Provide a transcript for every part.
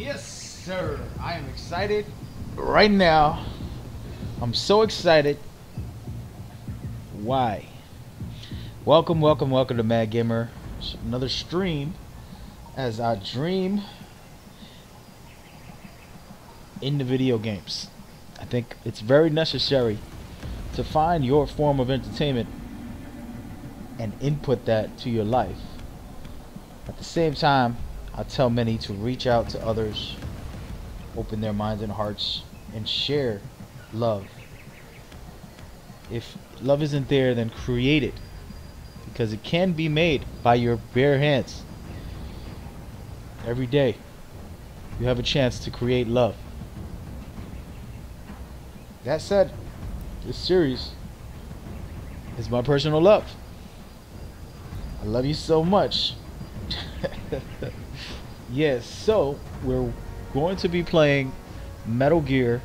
Yes, sir. I am excited right now. I'm so excited. Why? Welcome to Mad Gamer. Another stream as I dream in the video games. I think it's very necessary to find your form of entertainment and input that to your life. At the same time, I tell many to reach out to others, open their minds and hearts, and share love. If love isn't there, then create it, because it can be made by your bare hands. Every day, you have a chance to create love. That said, this series is my personal love. I love you so much. Yes, so we're going to be playing Metal Gear,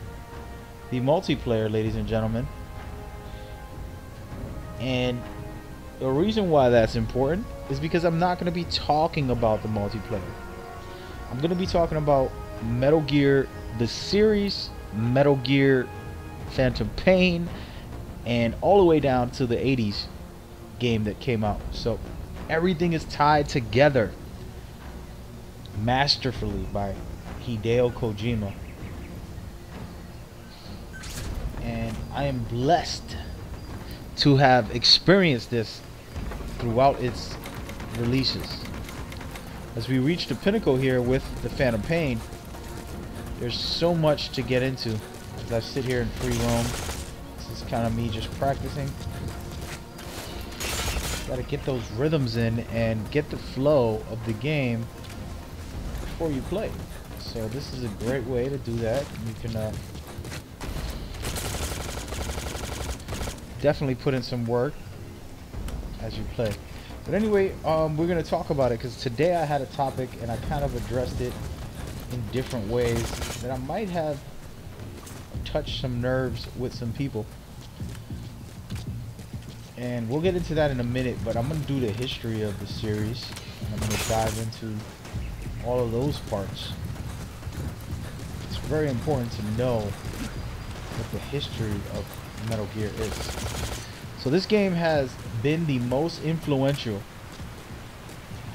the multiplayer, ladies and gentlemen. And the reason why that's important is because I'm not going to be talking about the multiplayer. I'm going to be talking about Metal Gear, the series, Metal Gear Phantom Pain, and all the way down to the 80s game that came out. So everything is tied together masterfully by Hideo Kojima. And I am blessed to have experienced this throughout its releases. As we reach the pinnacle here with the Phantom Pain, there's so much to get into. As I sit here in free roam, this is kind of me just practicing. Gotta get those rhythms in and get the flow of the game before you play. So this is a great way to do that. You can definitely put in some work as you play. But anyway, we're gonna talk about it because today I had a topic and I kind of addressed it in different ways that I might have touched some nerves with some people. And we'll get into that in a minute, but I'm going to do the history of the series, and I'm going to dive into all of those parts. It's very important to know what the history of Metal Gear is. So this game has been the most influential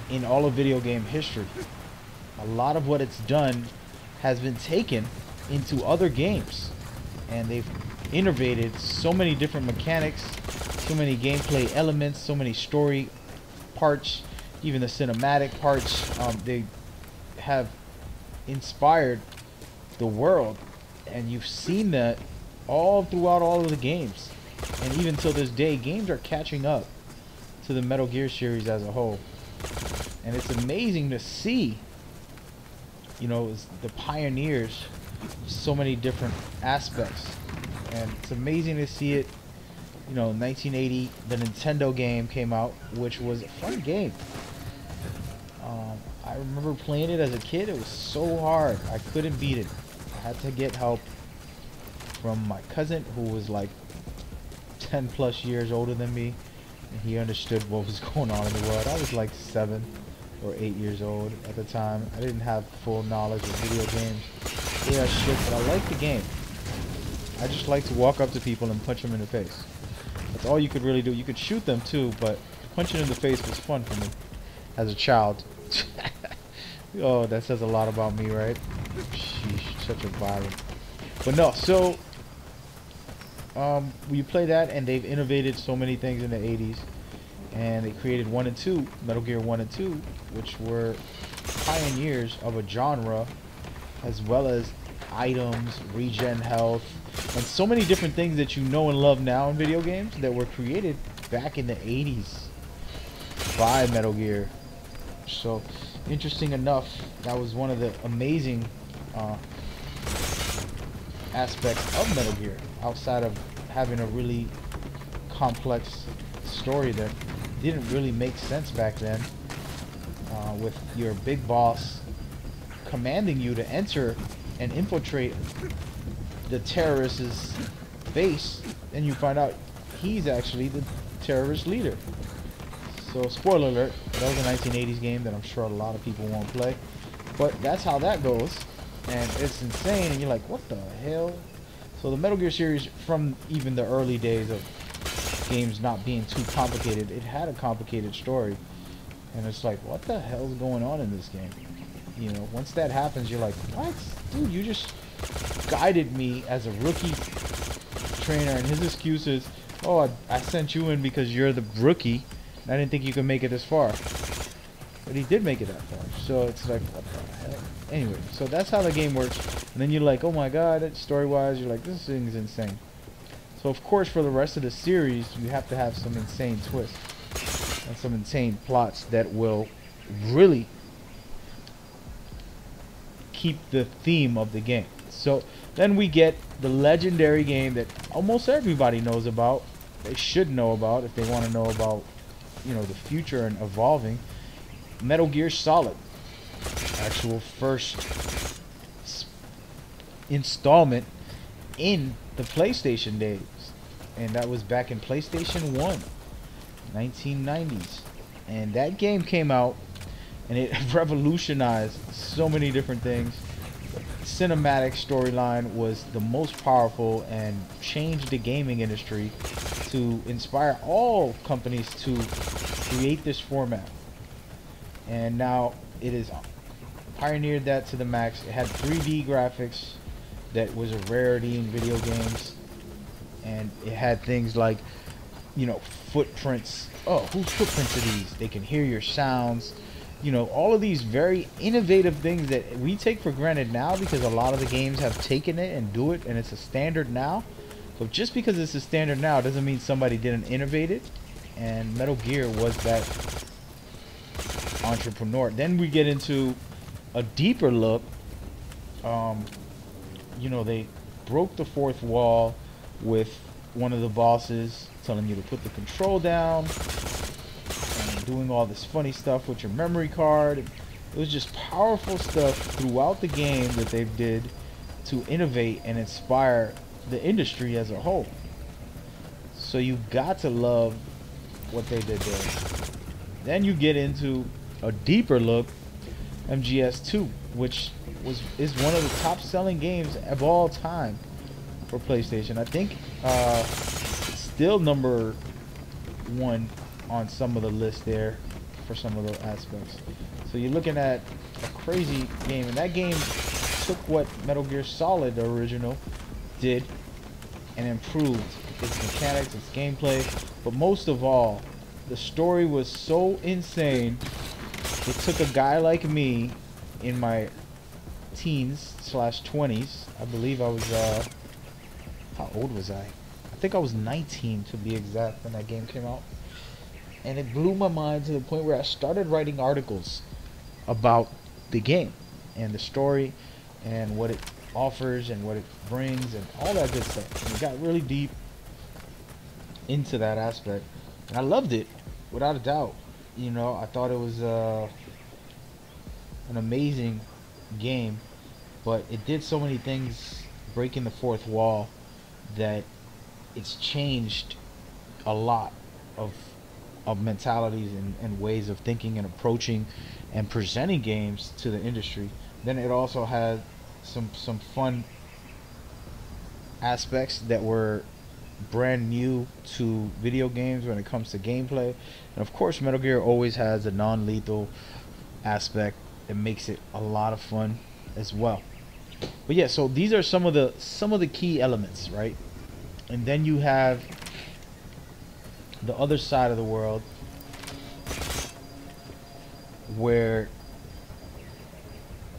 in all of video game history. A lot of what it's done has been taken into other games, and they've innovated so many different mechanics, so many gameplay elements, so many story parts, even the cinematic parts. They have inspired the world, and you've seen that all throughout all of the games. And even till this day, games are catching up to the Metal Gear series as a whole. And it's amazing to see, you know, the pioneers of so many different aspects. And it's amazing to see it. You know, 1980, the Nintendo game came out, which was a fun game. I remember playing it as a kid. It was so hard. I couldn't beat it. I had to get help from my cousin, who was like 10 plus years older than me, and he understood what was going on in the world. I was like 7 or 8 years old at the time. I didn't have full knowledge of video games. Yeah, shit, but I liked the game. I just like to walk up to people and punch them in the face. That's all you could really do. You could shoot them too, but punching in the face was fun for me as a child. Oh, that says a lot about me, right? Sheesh, such a violent. But no, so we play that, and they've innovated so many things in the 80s, and they created 1 and 2, Metal Gear 1 and 2, which were pioneers of a genre, as well as items, regen health, and so many different things that you know and love now in video games that were created back in the 80s by Metal Gear. So, interesting enough, that was one of the amazing aspects of Metal Gear, outside of having a really complex story that didn't really make sense back then, with your big boss commanding you to enter and infiltrate the terrorist's base, and you find out he's actually the terrorist leader. So, spoiler alert, that was a 1980s game that I'm sure a lot of people won't play. But that's how that goes, and it's insane, and you're like, what the hell? So the Metal Gear series, from even the early days of games not being too complicated, it had a complicated story, and it's like, what the hell's going on in this game? You know, once that happens, you're like, what? Dude, you just guided me as a rookie trainer, and his excuse is, oh, I sent you in because you're the rookie, and I didn't think you could make it this far. But he did make it that far, so it's like, what the hell? Anyway, so that's how the game works, and then you're like, oh my god, story-wise, you're like, this thing is insane. So of course, for the rest of the series, you have to have some insane twists, and some insane plots that will really keep the theme of the game. So then we get the legendary game that almost everybody knows about. They should know about if they want to know about, you know, the future and evolving. Metal Gear Solid, actual first installment in the PlayStation days, and that was back in PlayStation 1, 1990s, and that game came out and it revolutionized so many different things. Cinematic storyline was the most powerful and changed the gaming industry to inspire all companies to create this format. And now it is pioneered that to the max. It had 3D graphics that was a rarity in video games, and it had things like, you know, footprints. Oh, whose footprints are these? They can hear your sounds. You know, all of these very innovative things that we take for granted now because a lot of the games have taken it and do it, and it's a standard now. So just because it's a standard now doesn't mean somebody didn't innovate it, and Metal Gear was that entrepreneur. Then we get into a deeper look. You know, they broke the fourth wall with one of the bosses telling you to put the control down and doing all this funny stuff with your memory card. It was just powerful stuff throughout the game that they did to innovate and inspire the industry as a whole. So you got to love what they did there. Then you get into a deeper look, MGS2, which is one of the top selling games of all time for PlayStation. I think still number one on some of the lists there for some of the aspects. So you're looking at a crazy game, and that game took what Metal Gear Solid, the original, did and improved its mechanics, its gameplay, but most of all, the story was so insane. It took a guy like me in my teens / 20s. I believe I was, how old was I? I think I was 19 to be exact when that game came out. And it blew my mind to the point where I started writing articles about the game and the story and what it offers and what it brings and all that good stuff. And it got really deep into that aspect. And I loved it, without a doubt. You know, I thought it was an amazing game, but it did so many things, breaking the fourth wall, that it's changed a lot of mentalities and ways of thinking and approaching and presenting games to the industry. Then it also had some fun aspects that were brand new to video games when it comes to gameplay. And of course, Metal Gear always has a non-lethal aspect that makes it a lot of fun as well. But yeah, so these are some of the key elements, right? And then you have the other side of the world where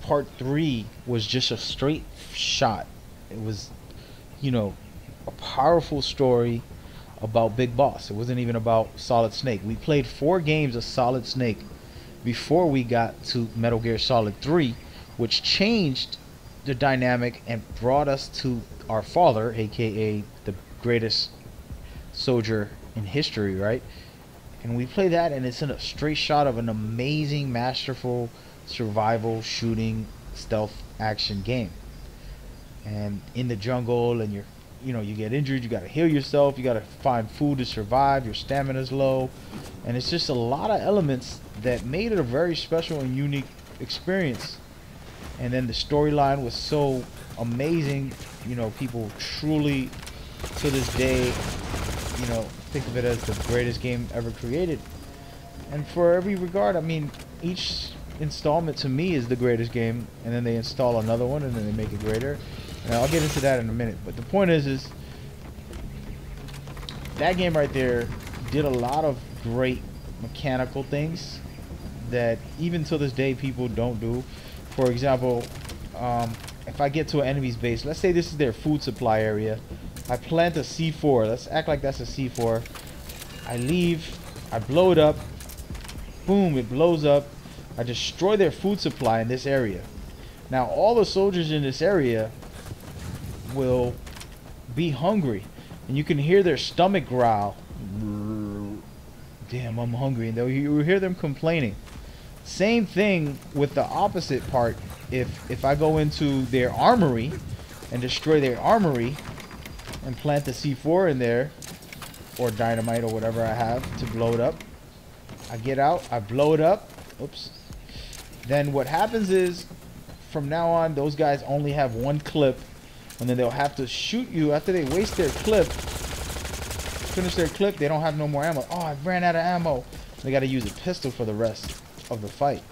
part 3 was just a straight shot. It was, you know, a powerful story about Big Boss. It wasn't even about Solid Snake. We played 4 games of Solid Snake before we got to Metal Gear Solid 3, which changed the dynamic and brought us to our father, aka the greatest soldier in history, right? And we play that, and it's in a straight shot of an amazing, masterful survival shooting stealth action game. And in the jungle, and you get injured, you got to heal yourself, you got to find food to survive, your stamina's low, and it's just a lot of elements that made it a very special and unique experience and then the storyline was so amazing. You know, people truly, to this day, you know, think of it as the greatest game ever created. And for every regard, I mean, each installment to me is the greatest game, and then they install another one, and then they make it greater. And I'll get into that in a minute. But the point is that game right there did a lot of great mechanical things that even to this day people don't do. For example, if I get to an enemy's base, let's say this is their food supply area, I plant a C4. Let's act like that's a C4. I leave, I blow it up, boom, it blows up. I destroy their food supply in this area. Now all the soldiers in this area will be hungry, and you can hear their stomach growl. Damn, I'm hungry. And you hear them complaining. Same thing with the opposite part. If I go into their armory and destroy their armory and plant the C4 in there, or dynamite or whatever I have to blow it up, I get out, I blow it up. Oops. Then what happens is, from now on, those guys only have one clip, and then they'll have to shoot you after they waste their clip. Finish their clip, they don't have no more ammo. Oh, I ran out of ammo. They got to use a pistol for the rest of the fight.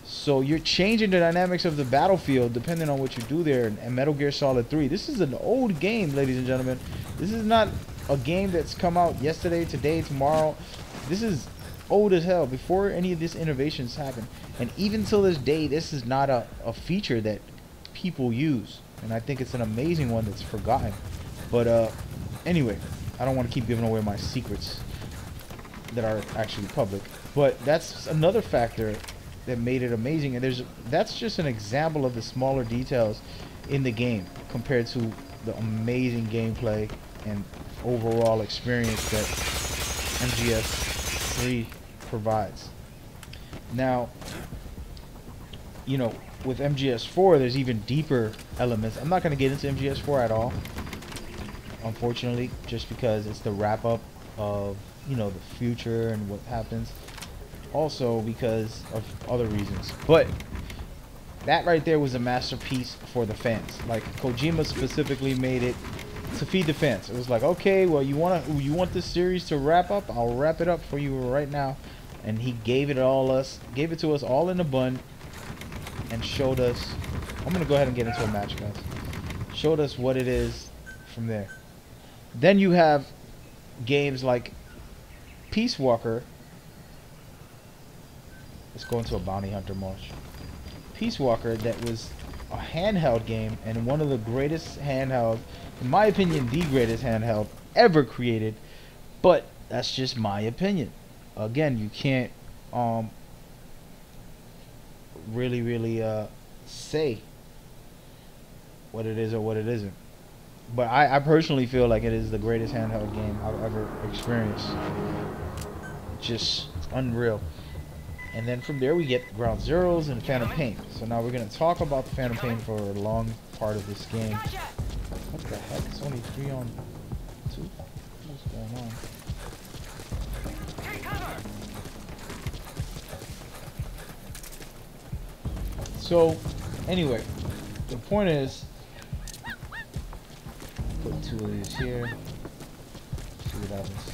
So you're changing the dynamics of the battlefield depending on what you do there. And Metal Gear Solid 3, this is an old game, ladies and gentlemen. This is not a game that's come out yesterday, today, tomorrow. This is old as hell, before any of these innovations happened. And even till this day, this is not a feature that people use. And I think it's an amazing one that's forgotten. But anyway, I don't want to keep giving away my secrets that are actually public. But that's another factor that made it amazing. And that's just an example of the smaller details in the game compared to the amazing gameplay and overall experience that MGS3 provides. Now, you know, with MGS4, there's even deeper elements. I'm not going to get into MGS4 at all, unfortunately, just because it's the wrap up of, you know, the future and what happens. Also because of other reasons. But that right there was a masterpiece for the fans. Like, Kojima specifically made it to feed the fans. It was like, okay, well, you want this series to wrap up? I'll wrap it up for you right now. And he gave it to us all in a bun, and showed us. I'm gonna go ahead and get into a match, guys. Showed us what it is from there. Then you have games like Peace Walker. Let's go into a bounty hunter march. Peace Walker, that was a handheld game, and one of the greatest handheld, in my opinion, the greatest handheld ever created. But that's just my opinion. Again, you can't really say what it is or what it isn't. But I personally feel like it is the greatest handheld game I've ever experienced. Just unreal. And then from there we get Ground Zeroes and Phantom Pain. So now we're going to talk about the Phantom Pain for a long part of this game. What the heck? It's only 3 on 2? What's going on? So, anyway, the point is, put 2 of these here. See what happens.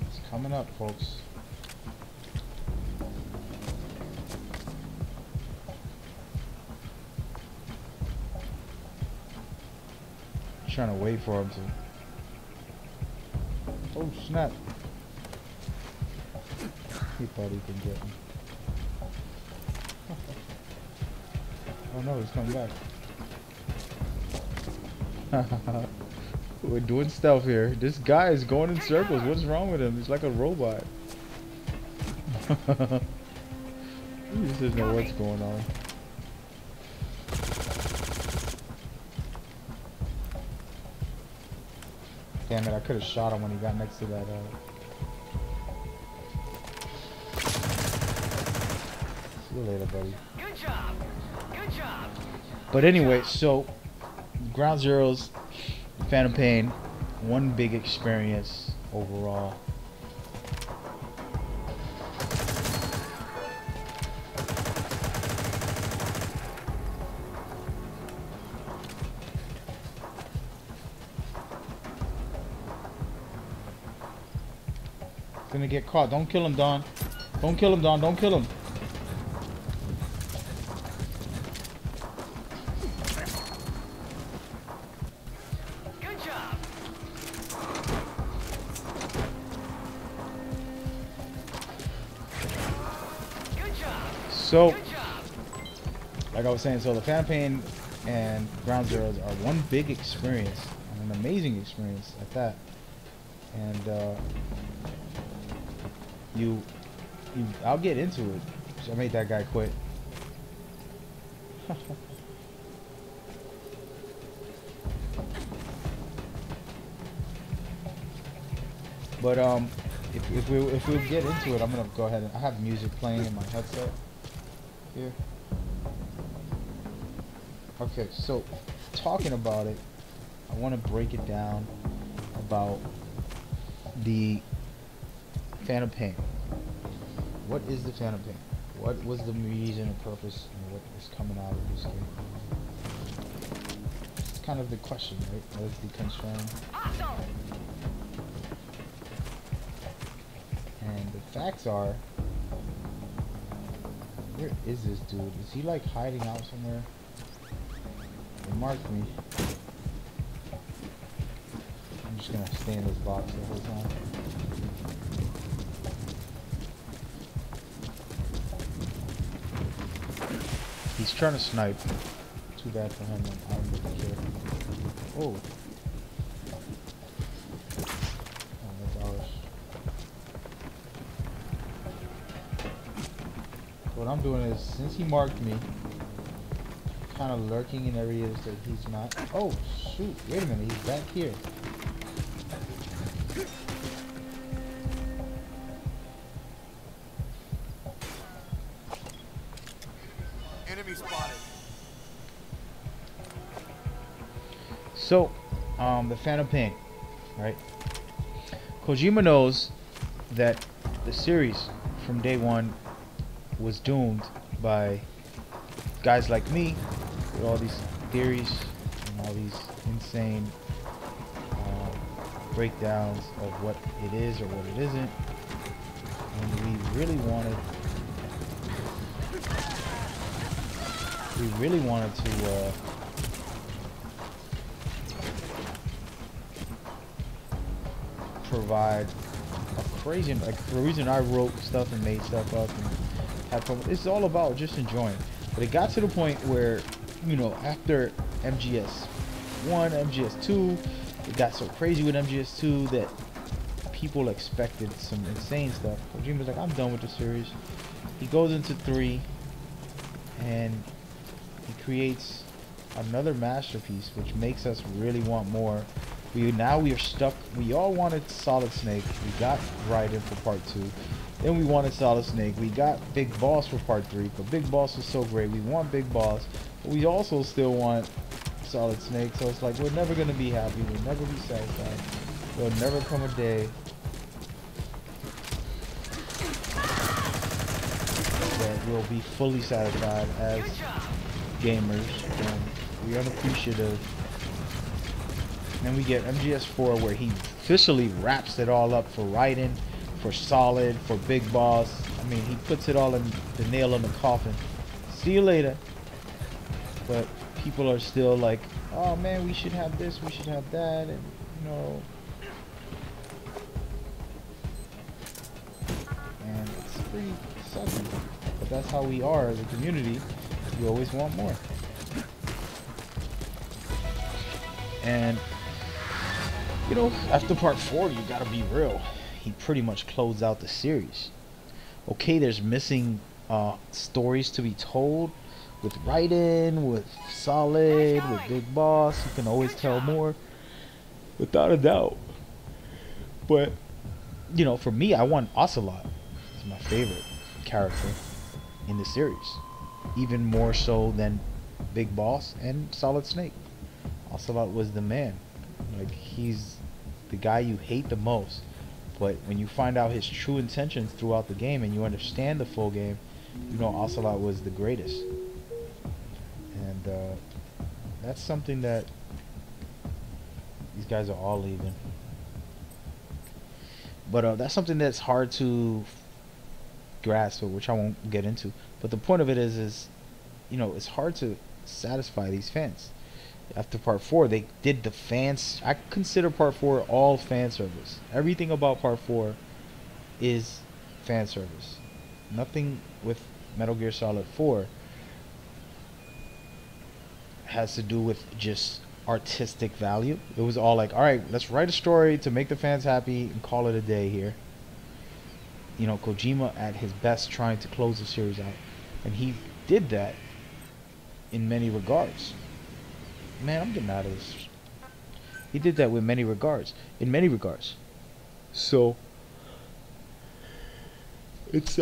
It's coming up, folks. Trying to wait for him to. Oh snap! He thought he could get me. Oh no, he's coming back. We're doing stealth here. This guy is going in circles. What's wrong with him? He's like a robot. He just doesn't know what's going on. Damn it, I could have shot him when he got next to that, See you later, buddy. Good job. Good job. But anyway, so Ground Zeroes, Phantom Pain, one big experience overall. Gonna get caught. Don't kill him, Don. Don't kill him, Don. Don't kill him. Good job. Good job. So, Good job. like I was saying, so the Phantom Pain and Ground Zeroes are one big experience, and an amazing experience at that. And I'll get into it. So I made that guy quit. But if we get into it, I'm gonna go ahead and I have music playing in my headset here. Okay, so talking about it, I want to break it down about the Phantom Pain. What is the Phantom Pain? What was the reason and purpose and what is coming out of this game? It's kind of the question, right? What is the concern? Awesome. And the facts are, where is this dude? Is he like hiding out somewhere? He marked me. I'm just gonna stay in this box the whole time. He's trying to snipe. Too bad for him. I don't really care. Oh. Oh, that's ours. What I'm doing is, since he marked me, kind of lurking in areas that he's not. Oh, shoot. Wait a minute. He's back here. Enemy spotted. So, the Phantom Pain, right? Kojima knows that the series from day one was doomed by guys like me with all these theories and all these insane breakdowns of what it is or what it isn't. And we really wanted to provide a crazy, like the reason I wrote stuff and made stuff up and had fun, it's all about just enjoying. But it got to the point where, you know, after MGS 1, MGS 2, it got so crazy with MGS 2 that people expected some insane stuff. Kojima's like, I'm done with the series. He goes into 3 and he creates another masterpiece, which makes us really want more. We are stuck. We all wanted Solid Snake. We got Raiden for part 2. Then we wanted Solid Snake. We got Big Boss for part 3. But Big Boss was so great. We want Big Boss. But we also still want Solid Snake. So it's like we're never gonna be happy. We'll never be satisfied. There'll never come a day that we'll be fully satisfied as Good job. gamers. And we're unappreciative. Then we get MGS4 where he officially wraps it all up for Raiden, for Solid, for Big Boss. I mean, he puts it all in the nail in the coffin. See you later. But people are still like, oh man, we should have this, we should have that, and you know. And it's pretty sucky. But that's how we are as a community. You always want more. And you know, after part 4, you gotta be real. He pretty much closed out the series. Okay, there's missing stories to be told with Raiden, with Solid, with Big Boss. You can always tell more, without a doubt. But you know, for me, I want Ocelot. He's my favorite character in the series, even more so than Big Boss and Solid Snake. Ocelot was the man. Like, he's the guy you hate the most. But when you find out his true intentions throughout the game and you understand the full game, you know Ocelot was the greatest. And that's something that these guys are all leaving. But that's something that's hard to grasp, which I won't get into. But the point of it is you know, it's hard to satisfy these fans. After part 4, they did the fans. I consider part 4 all fan service. Everything about part 4 is fan service. Nothing with Metal Gear Solid 4 has to do with just artistic value. It was all like, all right, let's write a story to make the fans happy and call it a day here. You know, Kojima at his best trying to close the series out, and he did that in many regards. Man, I'm getting out of this. He did that with many regards, in many regards. So it's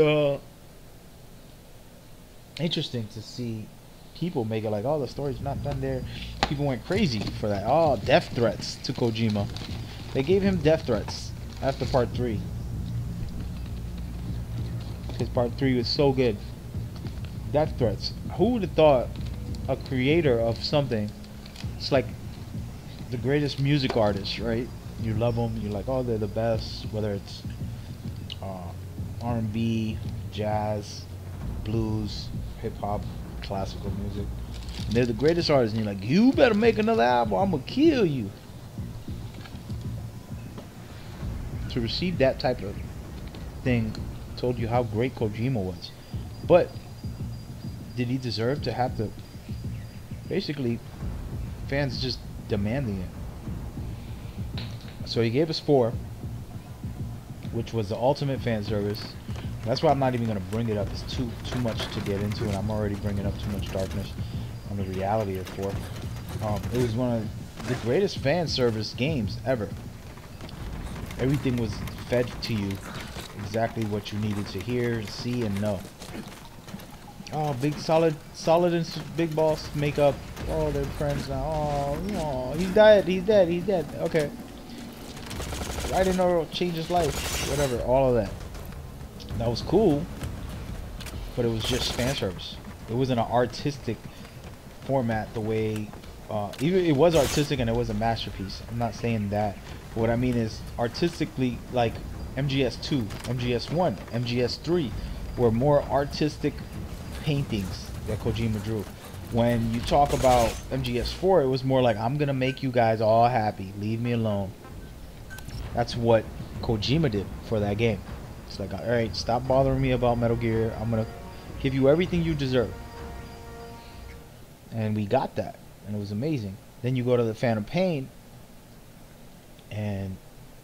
interesting to see people make it like, oh, the story's not done there. People went crazy for that. Oh, death threats to Kojima. They gave him death threats after part 3. Because part 3 was so good. Death threats. Who would have thought a creator of something, it's like the greatest music artist, right? You love them, you're like, oh, they're the best, whether it's R&B, jazz, blues, hip-hop, classical music. They're the greatest artists, and you're like, you better make another album, I'm gonna kill you. To receive that type of thing told you how great Kojima was. But did he deserve to have to, basically fans just demanding it? So he gave us 4, which was the ultimate fan service. That's why I'm not even going to bring it up. It's too much to get into, and I'm already bringing up too much darkness on the reality of 4. It was one of the greatest fan service games ever. Everything was fed to you exactly what you needed to hear, see, and know. Oh, big solid and Big Boss make up. Oh, they're friends now. Oh, he's dead. Okay. I didn't know it'll change his life. Whatever, all of that. That was cool, but it was just fan service. It wasn't an artistic format the way, even it was artistic and it was a masterpiece. I'm not saying that. But what I mean is artistically, like MGS2, MGS1, MGS3 were more artistic paintings that Kojima drew. When you talk about MGS4, it was more like, I'm gonna make you guys all happy, leave me alone. That's what Kojima did for that game. It's like, alright, stop bothering me about Metal Gear, I'm gonna give you everything you deserve. And we got that, and it was amazing. Then you go to the Phantom Pain, and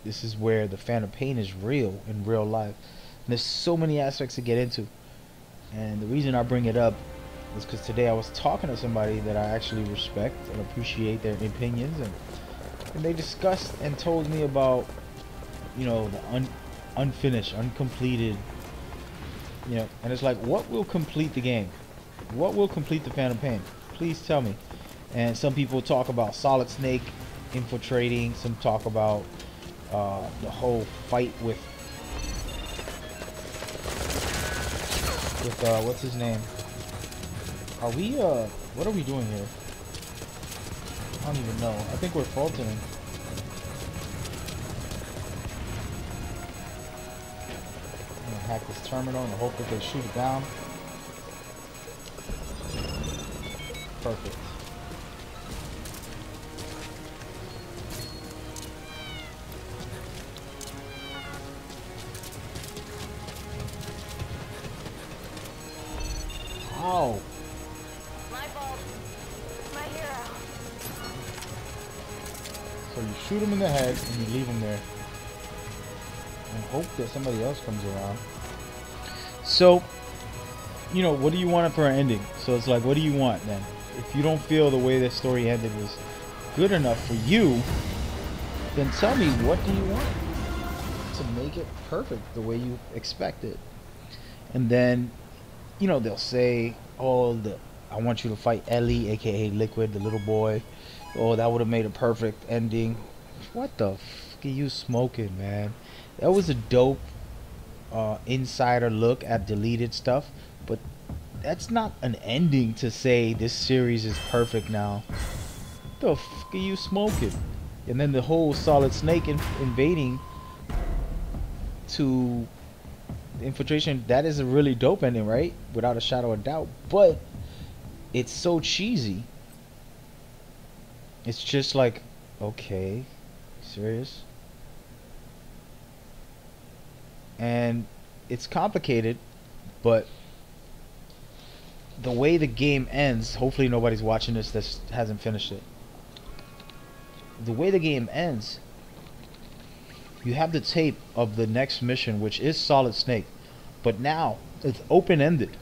this is where the Phantom Pain is real in real life. And there's so many aspects to get into. And the reason I bring it up is because today I was talking to somebody that I actually respect and appreciate their opinions, and they discussed and told me about, you know, the unfinished, uncompleted, you know, and it's like, what will complete the game? What will complete the Phantom Pain? Please tell me. And some people talk about Solid Snake infiltrating, some talk about the whole fight with what's his name? Are we what are we doing here? I don't even know. I think we're faltering. I'm gonna hack this terminal and hope that they shoot it down. Perfect. Ow. My fault. My hero. So you shoot him in the head and you leave him there and hope that somebody else comes around. So, you know, what do you want for an ending? So it's like, what do you want then? If you don't feel the way this story ended was good enough for you, then tell me, what do you want to make it perfect the way you expect it? And then, you know, they'll say, oh, I want you to fight Ellie, aka Liquid, the little boy. Oh, that would have made a perfect ending. What the f? at you smoking, man. That was a dope insider look at deleted stuff, but that's not an ending to say this series is perfect now. The fuck are you smoking? And then the whole Solid Snake invading to infiltration, that is a really dope ending, right? Without a shadow of doubt. But it's so cheesy. It's just like, okay, serious? And it's complicated, but the way the game ends, hopefully nobody's watching this that hasn't finished it. The way the game ends, you have the tape of the next mission, which is Solid Snake, but now it's open-ended.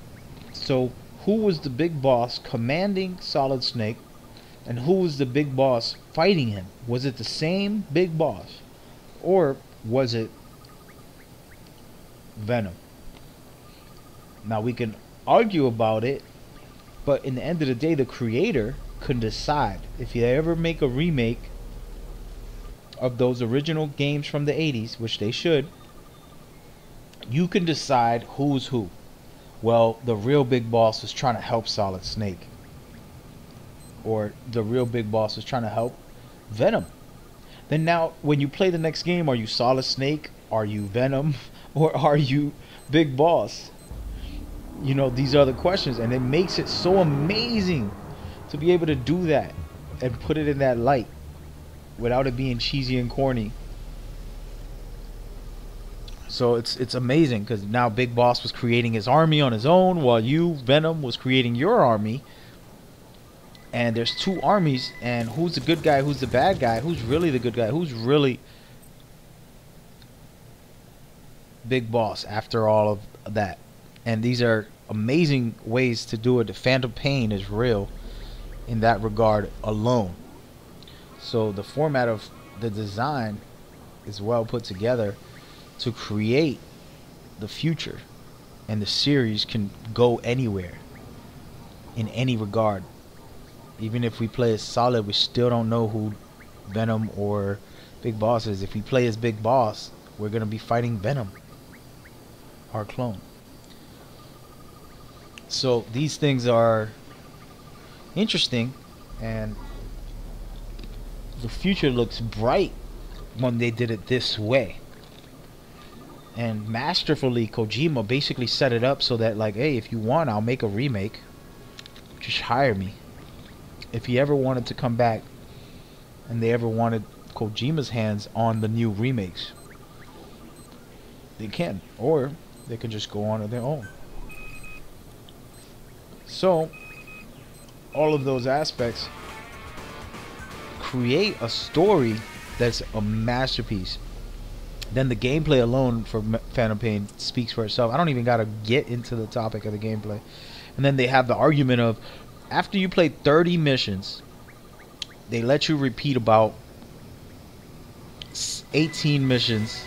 So who was the big boss commanding Solid Snake, and who was the big boss fighting him? Was it the same big boss, or was it Venom? Now we can argue about it, but in the end of the day, the creator can decide. If you ever make a remake of those original games from the 80s, which they should, you can decide who's who. Well, the real big boss was trying to help Solid Snake, or the real big boss was trying to help Venom. Then now when you play the next game, are you Solid Snake, are you Venom, or are you Big Boss? You know, these are the questions, and it makes it so amazing to be able to do that and put it in that light without it being cheesy and corny. So it's amazing, because now Big Boss was creating his army on his own, while you, Venom, was creating your army. And there's two armies, and who's the good guy, who's the bad guy, who's really the good guy, who's really Big Boss after all of that. And these are amazing ways to do it. The Phantom Pain is real in that regard alone. So the format of the design is well put together to create the future, and the series can go anywhere in any regard. Even if we play as Solid, we still don't know who Venom or Big Boss is. If we play as Big Boss, we're gonna be fighting Venom, our clone. So these things are interesting, and the future looks bright when they did it this way. And masterfully, Kojima basically set it up so that, like, hey, if you want, I'll make a remake. Just hire me. If he ever wanted to come back and they ever wanted Kojima's hands on the new remakes, they can. Or they could just go on their own. So all of those aspects create a story that's a masterpiece. Then the gameplay alone for Phantom Pain speaks for itself. I don't even gotta get into the topic of the gameplay. And then they have the argument of, after you play 30 missions, they let you repeat about 18 missions,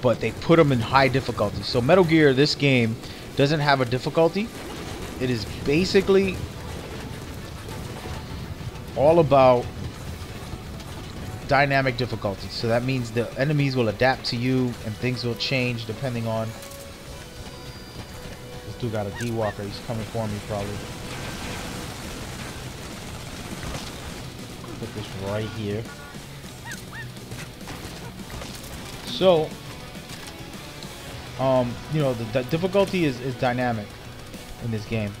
but they put them in high difficulty. So Metal Gear, this game, doesn't have a difficulty. It is basically all about dynamic difficulty. So that means the enemies will adapt to you and things will change depending on. This dude got a D-Walker. He's coming for me probably. Put this right here. So you know, the difficulty is dynamic in this game.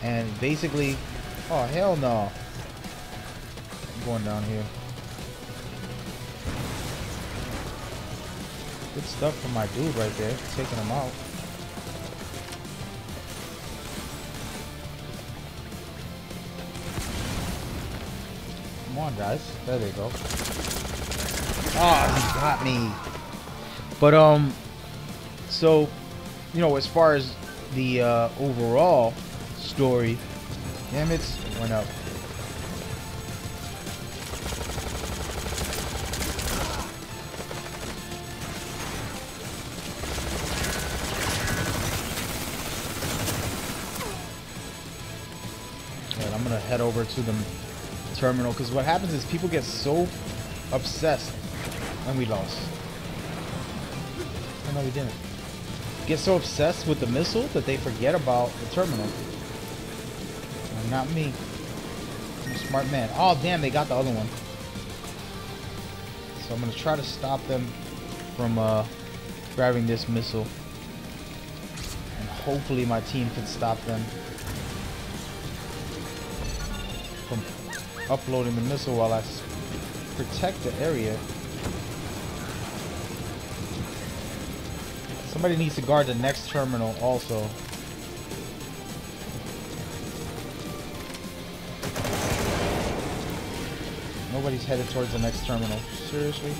And basically, oh hell no. I'm going down here. Good stuff from my dude right there, taking him out. Come on, guys. There they go. Ah, he got me. But so, you know, as far as the overall story, damn it, went up. I'm gonna head over to the terminal, because what happens is people get so obsessed And we lost. Oh no, we didn't. Get so obsessed with the missile that they forget about the terminal. Not me. I'm a smart man. Oh damn, they got the other one. So I'm gonna try to stop them from grabbing this missile. And hopefully my team can stop them from uploading the missile while I protect the area. Somebody needs to guard the next terminal also. Nobody's headed towards the next terminal. Seriously?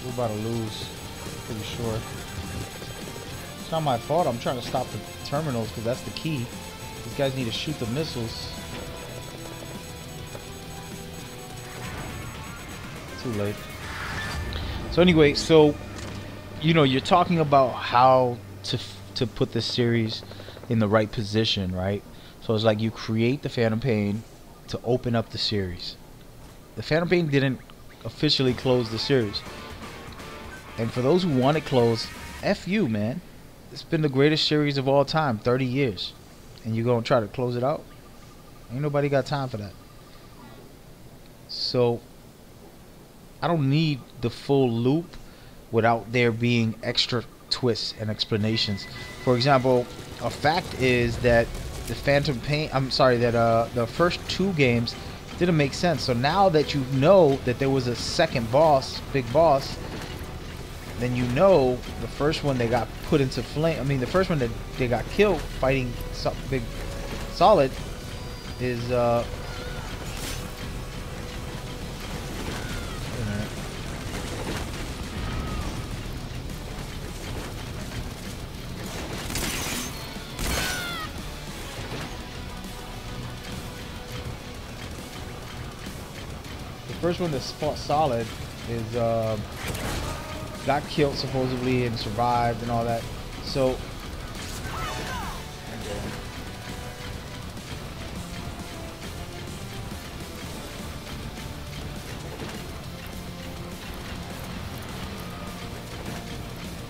We're about to lose. Pretty sure. It's not my fault. I'm trying to stop the terminals because that's the key. These guys need to shoot the missiles. Too late. So anyway, so you know, you're talking about how to put the series in the right position, right? So it's like you create the Phantom Pain to open up the series. The Phantom Pain didn't officially close the series. And for those who want it closed, F you, man. It's been the greatest series of all time, 30 years. And you're going to try to close it out? Ain't nobody got time for that. So I don't need the full loop without there being extra twists and explanations. For example, a fact is that the Phantom Pain, the first two games didn't make sense. So now that you know that there was a second boss, big boss, then you know the first one they got put into flame. I mean, the first one that they got killed fighting Big Solid is first one that fought Solid is got killed supposedly and survived and all that. So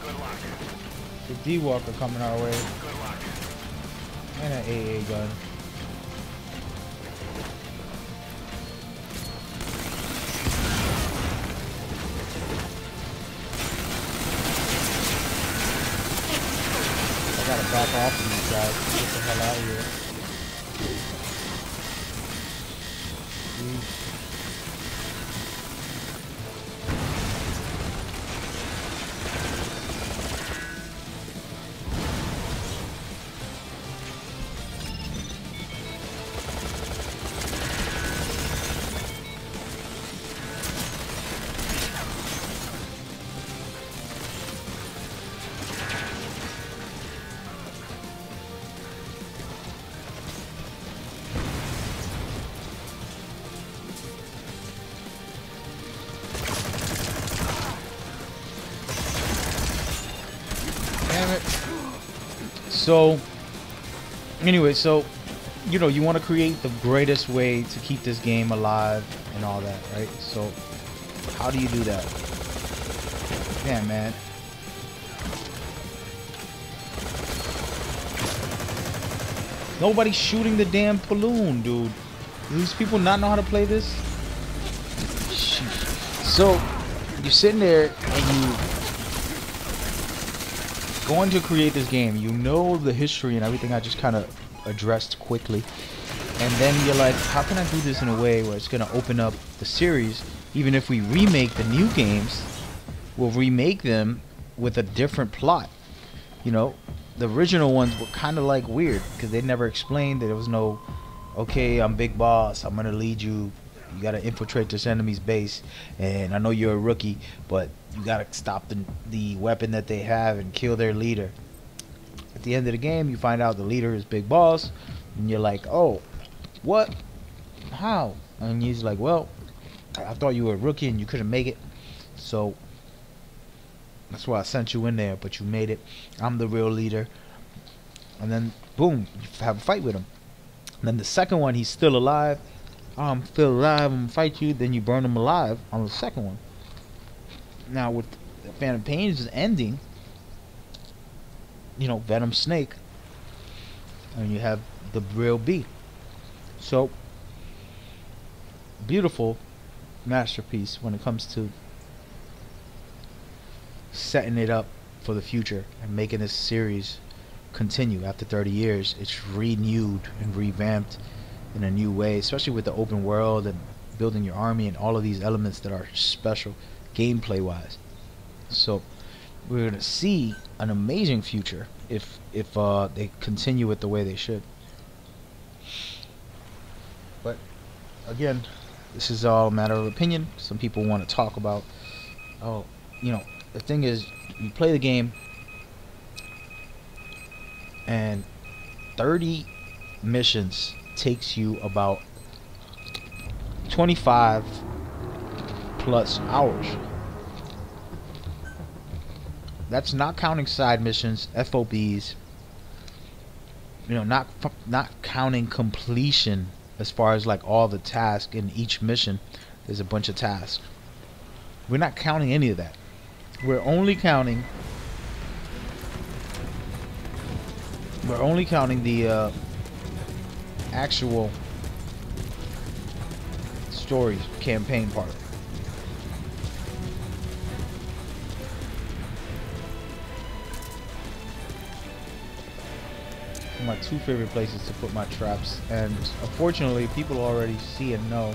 Good luck. the D-Walker coming our way. Good luck. And an AA gun. I gotta back off from these guys. Get the hell out of here. Damn it. So, anyway, so, you know, you want to create the greatest way to keep this game alive and all that, right? So, how do you do that? Damn, man. Nobody's shooting the damn balloon, dude. Do these people not know how to play this? So, you're sitting there and you going to create this game. You know the history and everything I just kind of addressed quickly. And then you're like, how can I do this in a way where it's going to open up the series? Even if we remake the new games, we'll remake them with a different plot. You know, the original ones were kind of like weird because they never explained that there was no, okay, I'm Big Boss, I'm going to lead you. You got to infiltrate this enemy's base. And I know you're a rookie, but you got to stop the weapon that they have and kill their leader. At the end of the game, you find out the leader is Big Boss. And you're like, oh, what? How? And he's like, well, I thought you were a rookie and you couldn't make it. So that's why I sent you in there, but you made it. I'm the real leader. And then, boom, you have a fight with him. And then the second one, he's still alive. I'm still alive, I'm gonna fight you. Then you burn him alive on the second one. Now with the Phantom Pain's ending, you know, Venom Snake, and you have the real B. So beautiful masterpiece when it comes to setting it up for the future and making this series continue after 30 years. It's renewed and revamped in a new way, especially with the open world and building your army and all of these elements that are special gameplay wise. So we're gonna see an amazing future if they continue it the way they should. But again, this is all a matter of opinion. Some people want to talk about, oh, you know, the thing is, you play the game and 30 missions takes you about 25 plus hours. That's not counting side missions, FOBs, you know, not counting completion as far as like all the tasks in each mission. There's a bunch of tasks. We're not counting any of that. We're only counting the actual story campaign part. My two favorite places to put my traps, and unfortunately people already see and know.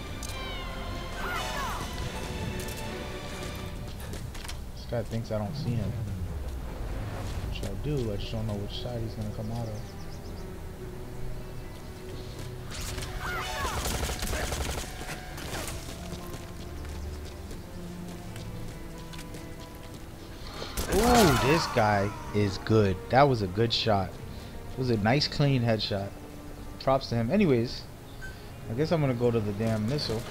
This guy thinks I don't see him, which I do. I just don't know which side he's gonna come out of. Ooh, this guy is good. That was a good shot. It was a nice clean headshot. Props to him. Anyways, I guess I'm gonna go to the damn missile.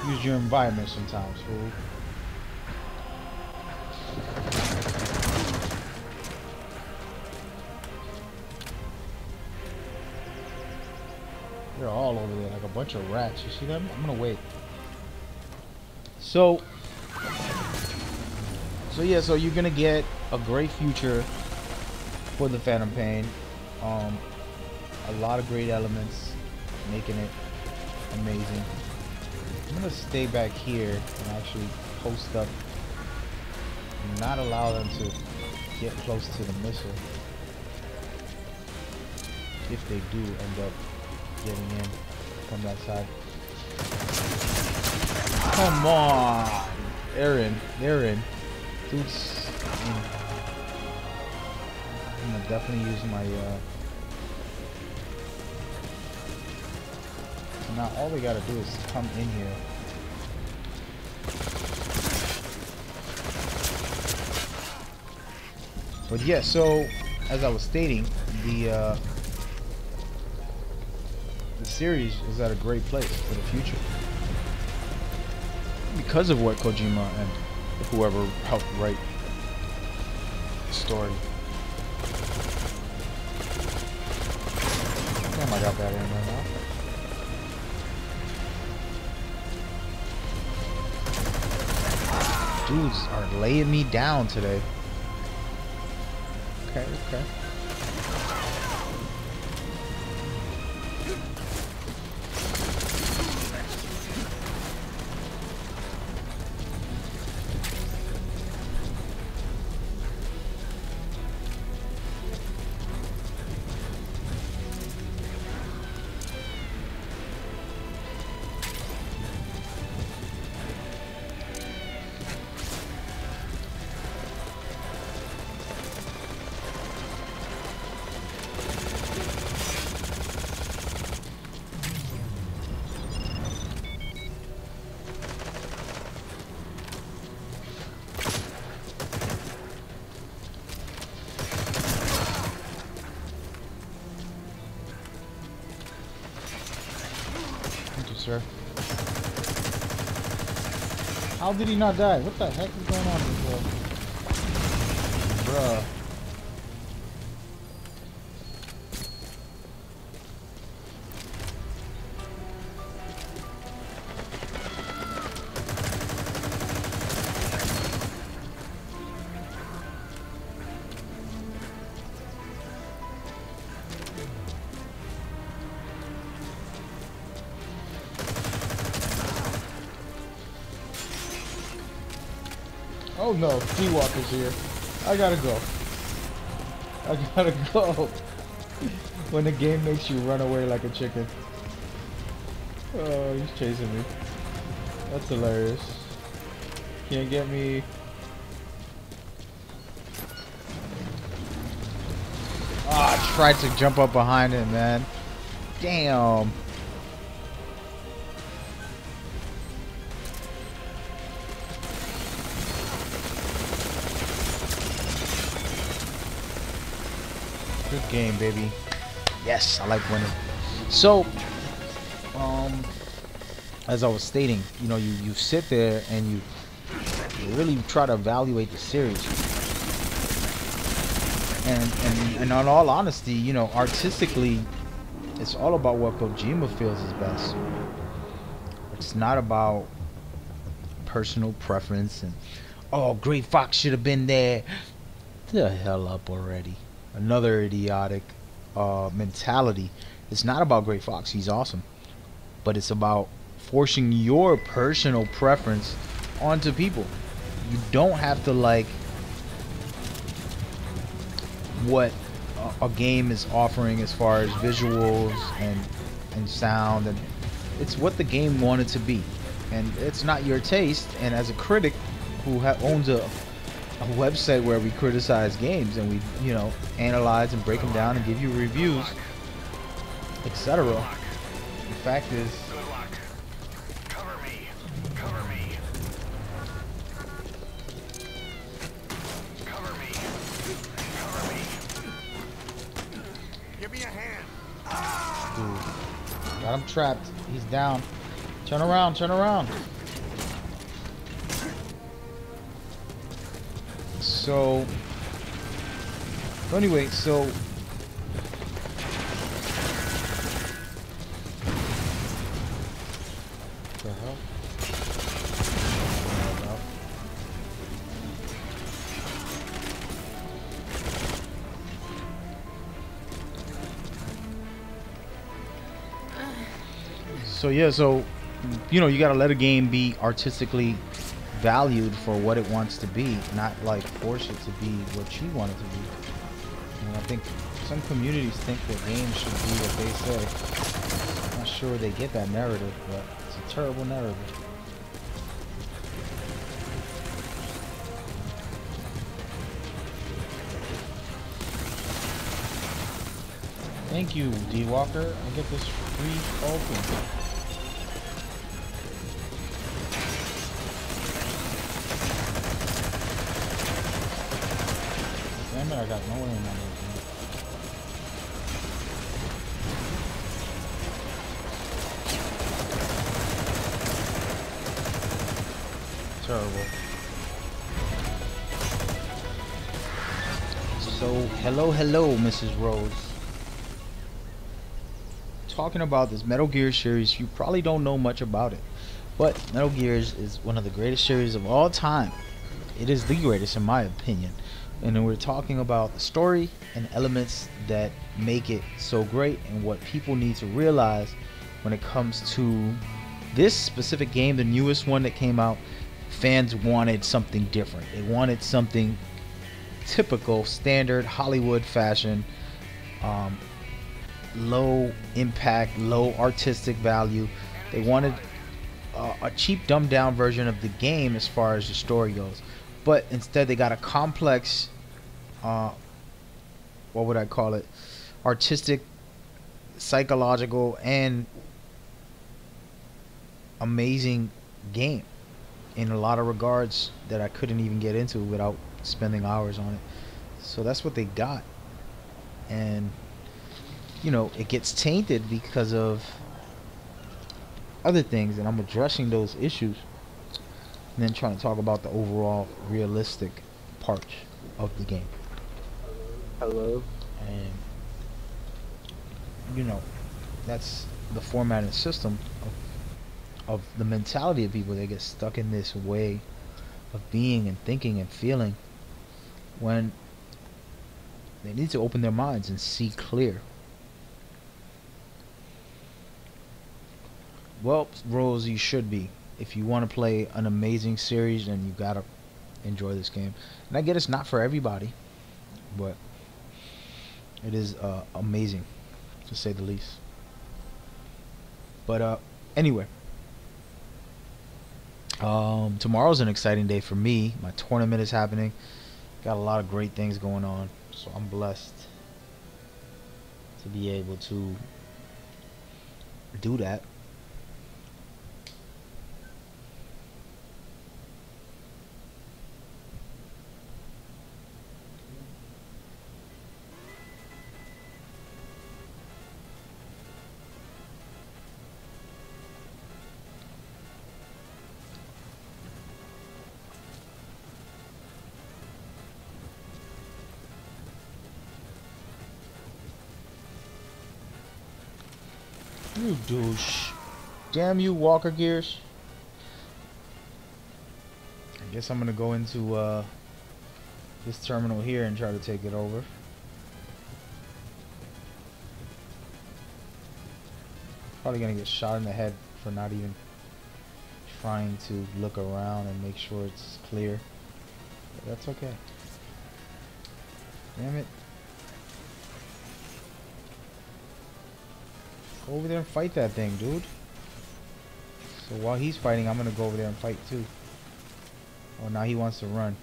Use your environment sometimes, fool. They're all over there like a bunch of rats. You see them? I'm gonna wait. So yeah, so you're gonna get a great future for the Phantom Pain. A lot of great elements, making it amazing. I'm gonna stay back here and actually post up and not allow them to get close to the missile if they do end up getting in from that side. Come on, they're in. Dudes, I'm gonna definitely use my now all we gotta do is come in here. But yeah, so as I was stating, the series is at a great place for the future because of what Kojima and whoever helped write the story. Damn, I got that in right now. Dudes are laying me down today. Okay. sir. How did he not die? What the heck is going on with this bruh? Oh no, D-Walker's here. I gotta go. I gotta go. When the game makes you run away like a chicken. Oh, he's chasing me. That's hilarious. Can't get me. Ah, I tried to jump up behind him, man. Damn. Good game, baby. Yes, I like winning. So, as I was stating, you know, you sit there and you really try to evaluate the series. And in all honesty, you know, artistically, it's all about what Kojima feels is best. It's not about personal preference and, oh, Gray Fox should have been there. The hell up already. Another idiotic mentality. It's not about Gray Fox. He's awesome. But it's about forcing your personal preference onto people. You don't have to like what a game is offering as far as visuals and sound, and it's what the game wanted to be, and it's not your taste. And as a critic who owns a website where we criticize games and we, you know, analyze and break them down and give you reviews, etc., the fact is, Good luck. Cover me. Cover me. Cover me. Cover me. Give me a hand. dude, got him trapped. He's down. Turn around, turn around. So anyway, so what the hell? So yeah, so you know, you gotta let a game be artistically valued for what it wants to be, not like force it to be what you want it to be. And I think some communities think that games should be what they say. I'm not sure they get that narrative, but it's a terrible narrative. Thank you, D-Walker. I get this free open. Damn it, I got no aim on it. Terrible. So, hello, Mrs. Rose. Talking about this Metal Gear series, you probably don't know much about it, but Metal Gear is one of the greatest series of all time. It is the greatest in my opinion. And then we're talking about the story and elements that make it so great, and what people need to realize when it comes to this specific game, the newest one that came out. Fans wanted something different. They wanted something typical, standard Hollywood fashion, low impact, low artistic value. They wanted a cheap, dumbed down version of the game as far as the story goes. But instead they got a complex, what would I call it, artistic, psychological, and amazing game in a lot of regards that I couldn't even get into without spending hours on it. So that's what they got. And you know, it gets tainted because of other things, and I'm addressing those issues, and then trying to talk about the overall realistic part of the game. Hello. And you know, that's the format and system of the mentality of people. They get stuck in this way of being and thinking and feeling when they need to open their minds and see clear. Well, Rose, you should be. If you want to play an amazing series, then you gotta enjoy this game. And I get it's not for everybody, but it is amazing, to say the least. But anyway, tomorrow's an exciting day for me. My tournament is happening. Got a lot of great things going on, so I'm blessed to be able to do that. You douche. Damn you, Walker Gears. I guess I'm gonna go into this terminal here and try to take it over. Probably gonna get shot in the head for not even trying to look around and make sure it's clear. But that's okay. Damn it. Go over there and fight that thing, dude. So while he's fighting, I'm gonna go over there and fight too. Oh, now he wants to run.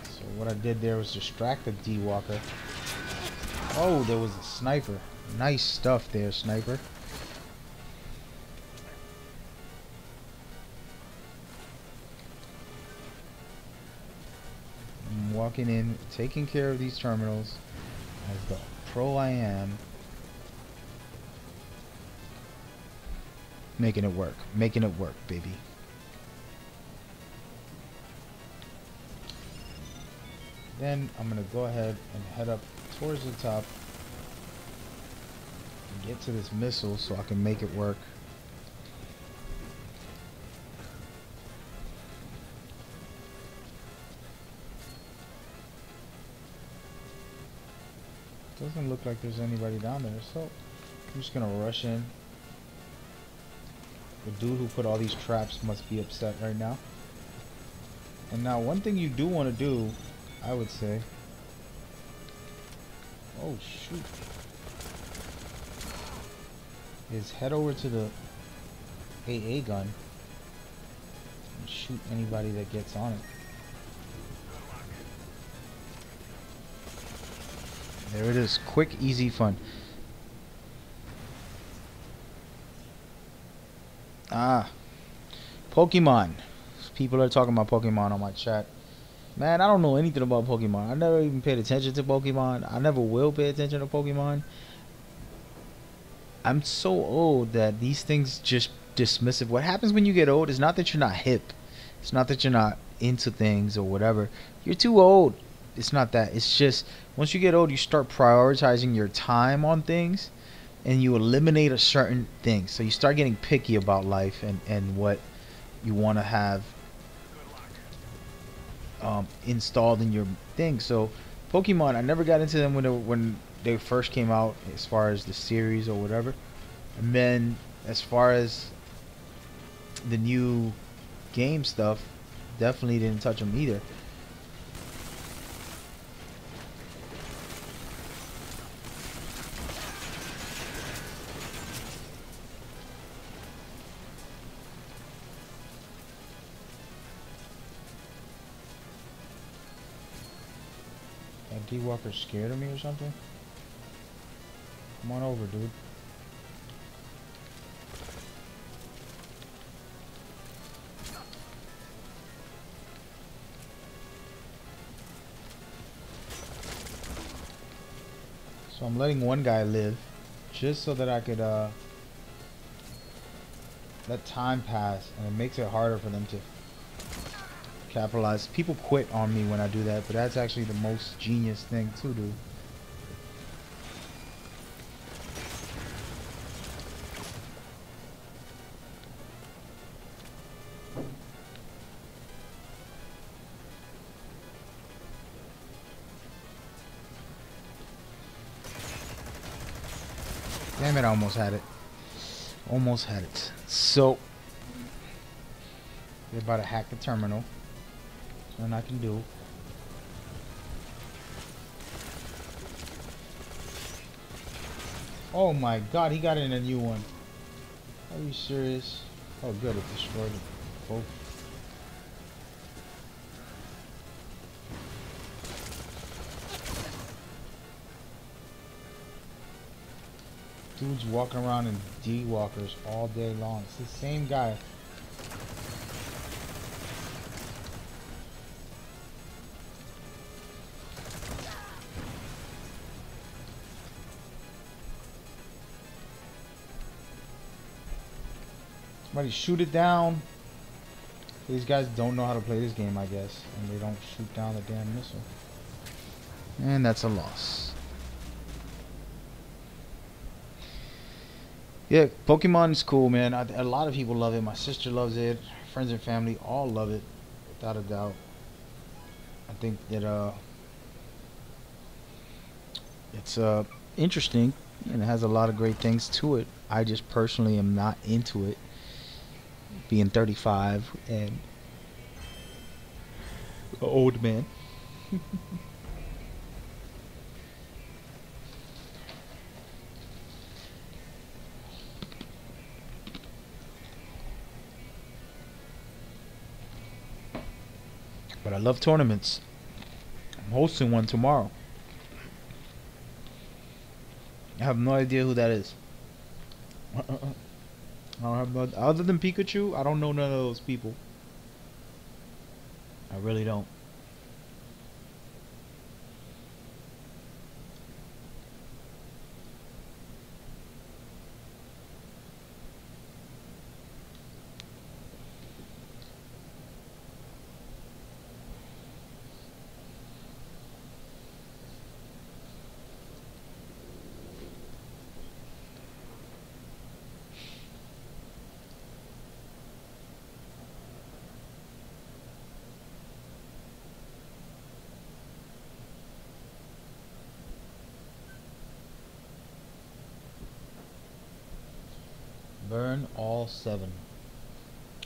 So what I did there was distract the D-Walker. Oh, there was a sniper. Nice stuff there, sniper. I'm walking in, taking care of these terminals as the pro I am. Making it work. Making it work, baby. Then I'm going to go ahead and head up towards the top and get to this missile so I can make it work. Doesn't look like there's anybody down there, so I'm just going to rush in. The dude who put all these traps must be upset right now. And now one thing you do want to do, I would say. Oh shoot. Is head over to the AA gun and shoot anybody that gets on it. There it is. Quick, easy, fun. Ah, Pokemon. People are talking about Pokemon on my chat. Man, I don't know anything about Pokemon. I never even paid attention to Pokemon. I never will pay attention to Pokemon. I'm so old that these things just dismissive. What happens when you get old is not that you're not hip. It's not that you're not into things or whatever. You're too old. It's not that. It's just once you get old, you start prioritizing your time on things. And you eliminate a certain thing, so you start getting picky about life and what you want to have installed in your thing. So Pokemon, I never got into them when they first came out, as far as the series or whatever. And then as far as the new game stuff, definitely didn't touch them either. D-Walker scared of me or something? Come on over, dude. So I'm letting one guy live just so that I could let time pass, and it makes it harder for them to capitalize. People quit on me when I do that, but that's actually the most genius thing to do. Damn it, I almost had it. Almost had it. So, they're about to hack the terminal. Nothing I can do. Oh my god, he got in a new one. Are you serious? Oh good, it destroyed it. Both. Dude's walking around in D-walkers all day long. It's the same guy. Somebody shoot it down. These guys don't know how to play this game, I guess. And they don't shoot down the damn missile. And that's a loss. Yeah, Pokemon is cool, man. A lot of people love it. My sister loves it. Friends and family all love it, without a doubt. I think that it's interesting and it has a lot of great things to it. I just personally am not into it, being 35 and an old man. But I love tournaments. I'm hosting one tomorrow. I have no idea who that is. I don't have no, other than Pikachu, I don't know none of those people. I really don't. Burn all 7.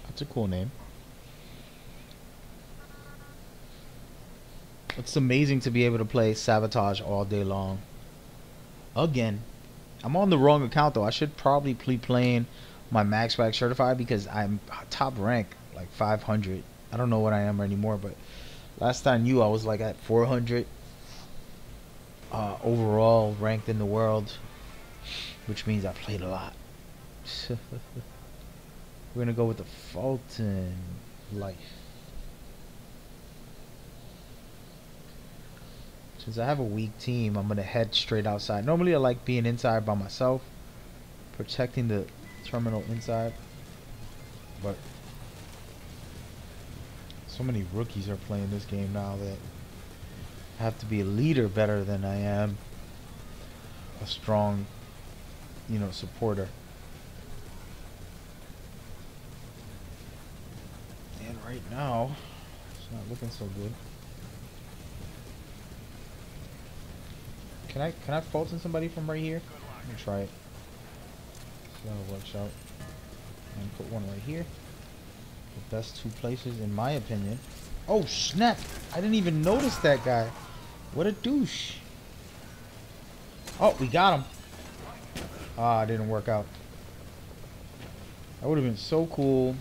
That's a cool name. It's amazing to be able to play Sabotage all day long. Again. I'm on the wrong account though. I should probably be playing my Max Pack Certified because I'm top rank, like 500. I don't know what I am anymore, but last I knew I was like at 400 overall ranked in the world, which means I played a lot. We're gonna go with the Fulton Life. Since I have a weak team, I'm gonna head straight outside. Normally I like being inside by myself, protecting the terminal inside, but so many rookies are playing this game now that I have to be a leader better than I am a strong, you know, supporter. And right now, it's not looking so good. Can I Fulton somebody from right here? Let me try it. See how it works out. And put one right here. The best 2 places in my opinion. Oh snap! I didn't even notice that guy. What a douche. Oh, we got him. Ah, it didn't work out. That would have been so cool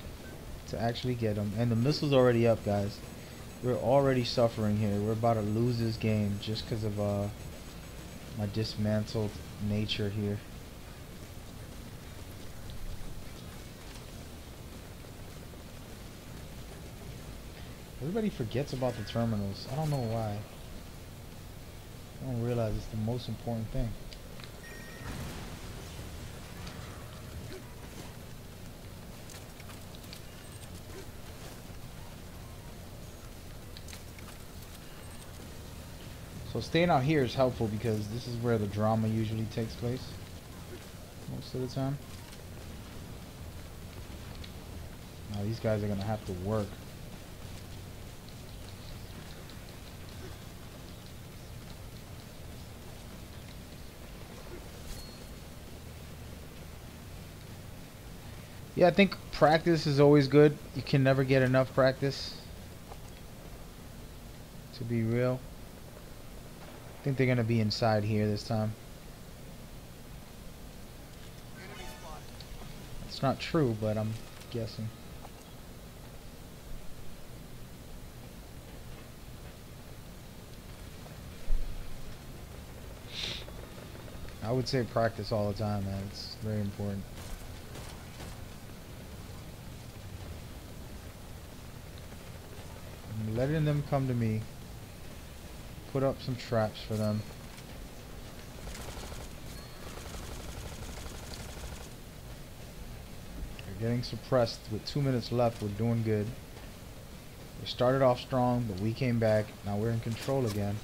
to actually get him. And the missile's already up, guys. We're already suffering here. We're about to lose this game just because of my dismantled nature here. Everybody forgets about the terminals. I don't know why. I don't realize it's the most important thing. So staying out here is helpful because this is where the drama usually takes place most of the time. Now these guys are gonna have to work. Yeah, I think practice is always good. You can never get enough practice, to be real. I think they're gonna be inside here this time. It's not true, but I'm guessing. I would say practice all the time, man. It's very important. I'm letting them come to me. Put up some traps for them. They're getting suppressed with 2 minutes left. We're doing good. We started off strong, but we came back. Now we're in control again.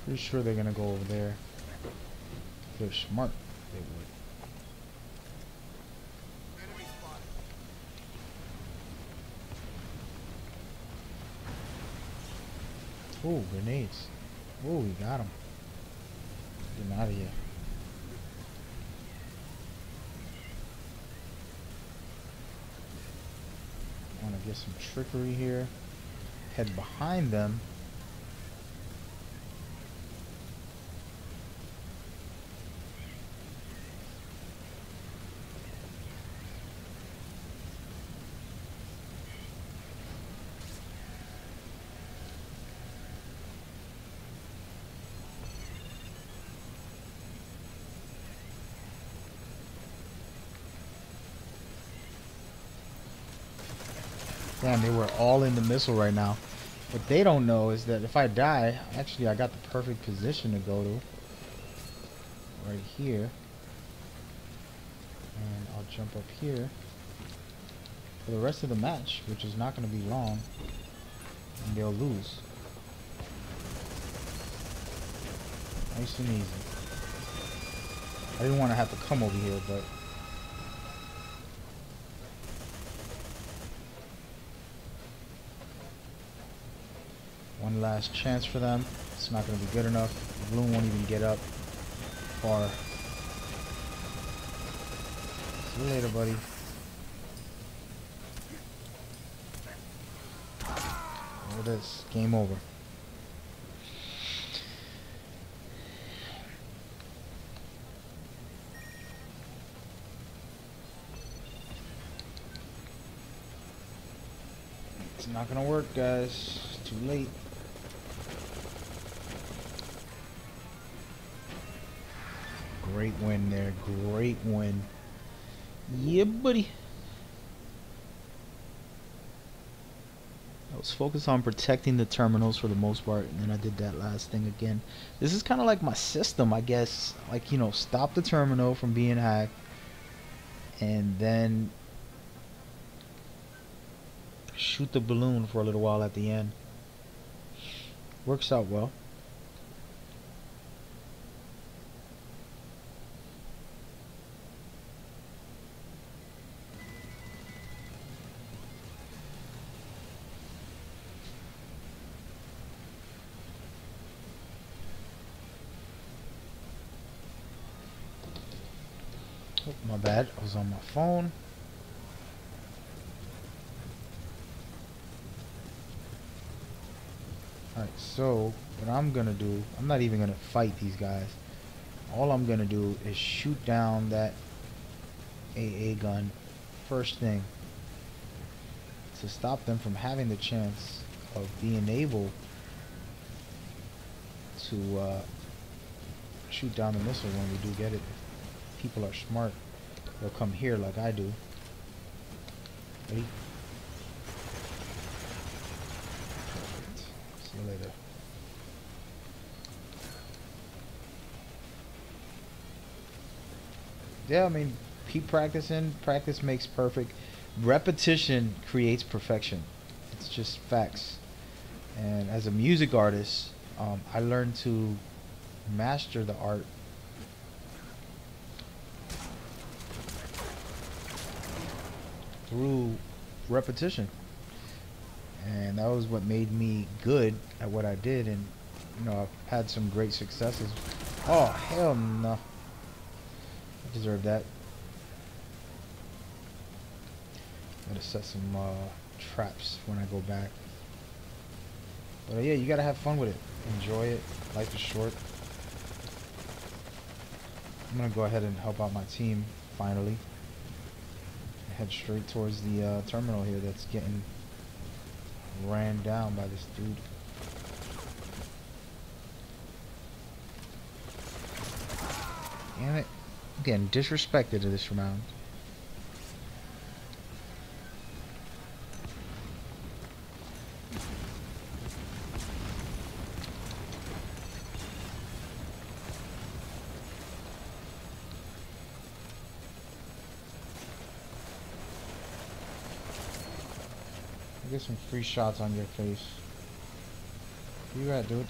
Pretty sure they're gonna go over there. If they're smart, they would. Oh, grenades. Oh, we got them. Get them out of here. Want to get some trickery here. Head behind them. Damn, they were all in the missile right now. What they don't know is that if I die, actually I got the perfect position to go to. Right here. And I'll jump up here for the rest of the match, which is not going to be long. And they'll lose. Nice and easy. I didn't want to have to come over here, but... one last chance for them. It's not going to be good enough. The balloon won't even get up far. See you later, buddy. There it is. Game over. It's not going to work, guys. It's too late. Great win there. Great win. Yeah, buddy. I was focused on protecting the terminals for the most part, and then I did that last thing again. This is kind of like my system, I guess. Like, you know, stop the terminal from being hacked, and then shoot the balloon for a little while at the end. Works out well. Oh, my bad. I was on my phone. Alright, so what I'm gonna do, I'm not even gonna fight these guys. All I'm gonna do is shoot down that AA gun first thing. to stop them from having the chance of being able to shoot down the missile when we do get it. If people are smart, they'll come here like I do. Ready? Perfect. See you later. Yeah, I mean, keep practicing. Practice makes perfect. Repetition creates perfection. It's just facts. And as a music artist, I learned to master the art through repetition, and that was what made me good at what I did. And you know, I've had some great successes. Oh hell no, I deserve that. Gotta set some traps when I go back. But yeah, you gotta have fun with it. Enjoy it. Life is short. I'm gonna go ahead and help out my team finally. Head straight towards the terminal here that's getting ran down by this dude. Damn it. I'm getting disrespected in this round. Get some free shots on your face. Where you at, dude?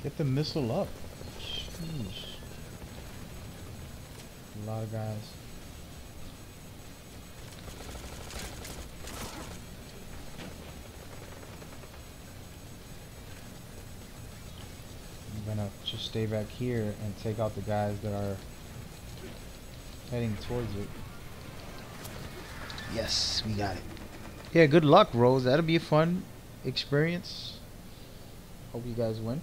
Get the missile up. Jeez. A lot of guys. I'm gonna just stay back here and take out the guys that are heading towards it. Yes, we got it. Yeah, good luck, Rose. That'll be a fun experience. Hope you guys win.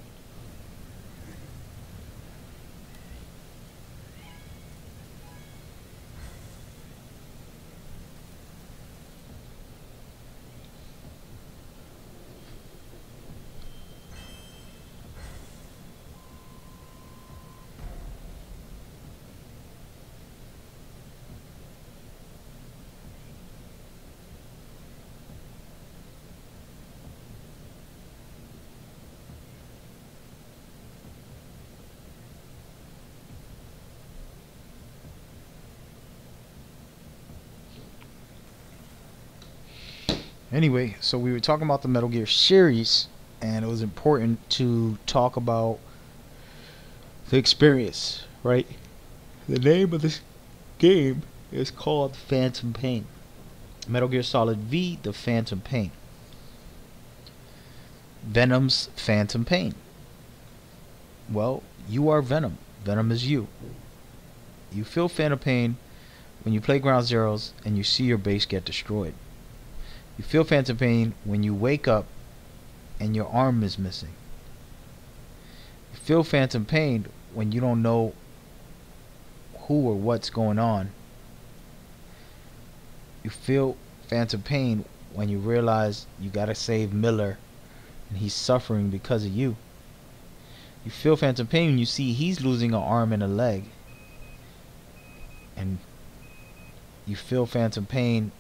Anyway, so we were talking about the Metal Gear series, and it was important to talk about the experience, right? The name of this game is called Phantom Pain. Metal Gear Solid V, The Phantom Pain. Venom's Phantom Pain. Well, you are Venom. Venom is you. You feel Phantom Pain when you play Ground Zeroes and you see your base get destroyed. You feel Phantom Pain when you wake up and your arm is missing. You feel Phantom Pain when you don't know who or what's going on. You feel Phantom Pain when you realize you gotta save Miller and he's suffering because of you. You feel Phantom Pain when you see he's losing an arm and a leg. And you feel Phantom Pain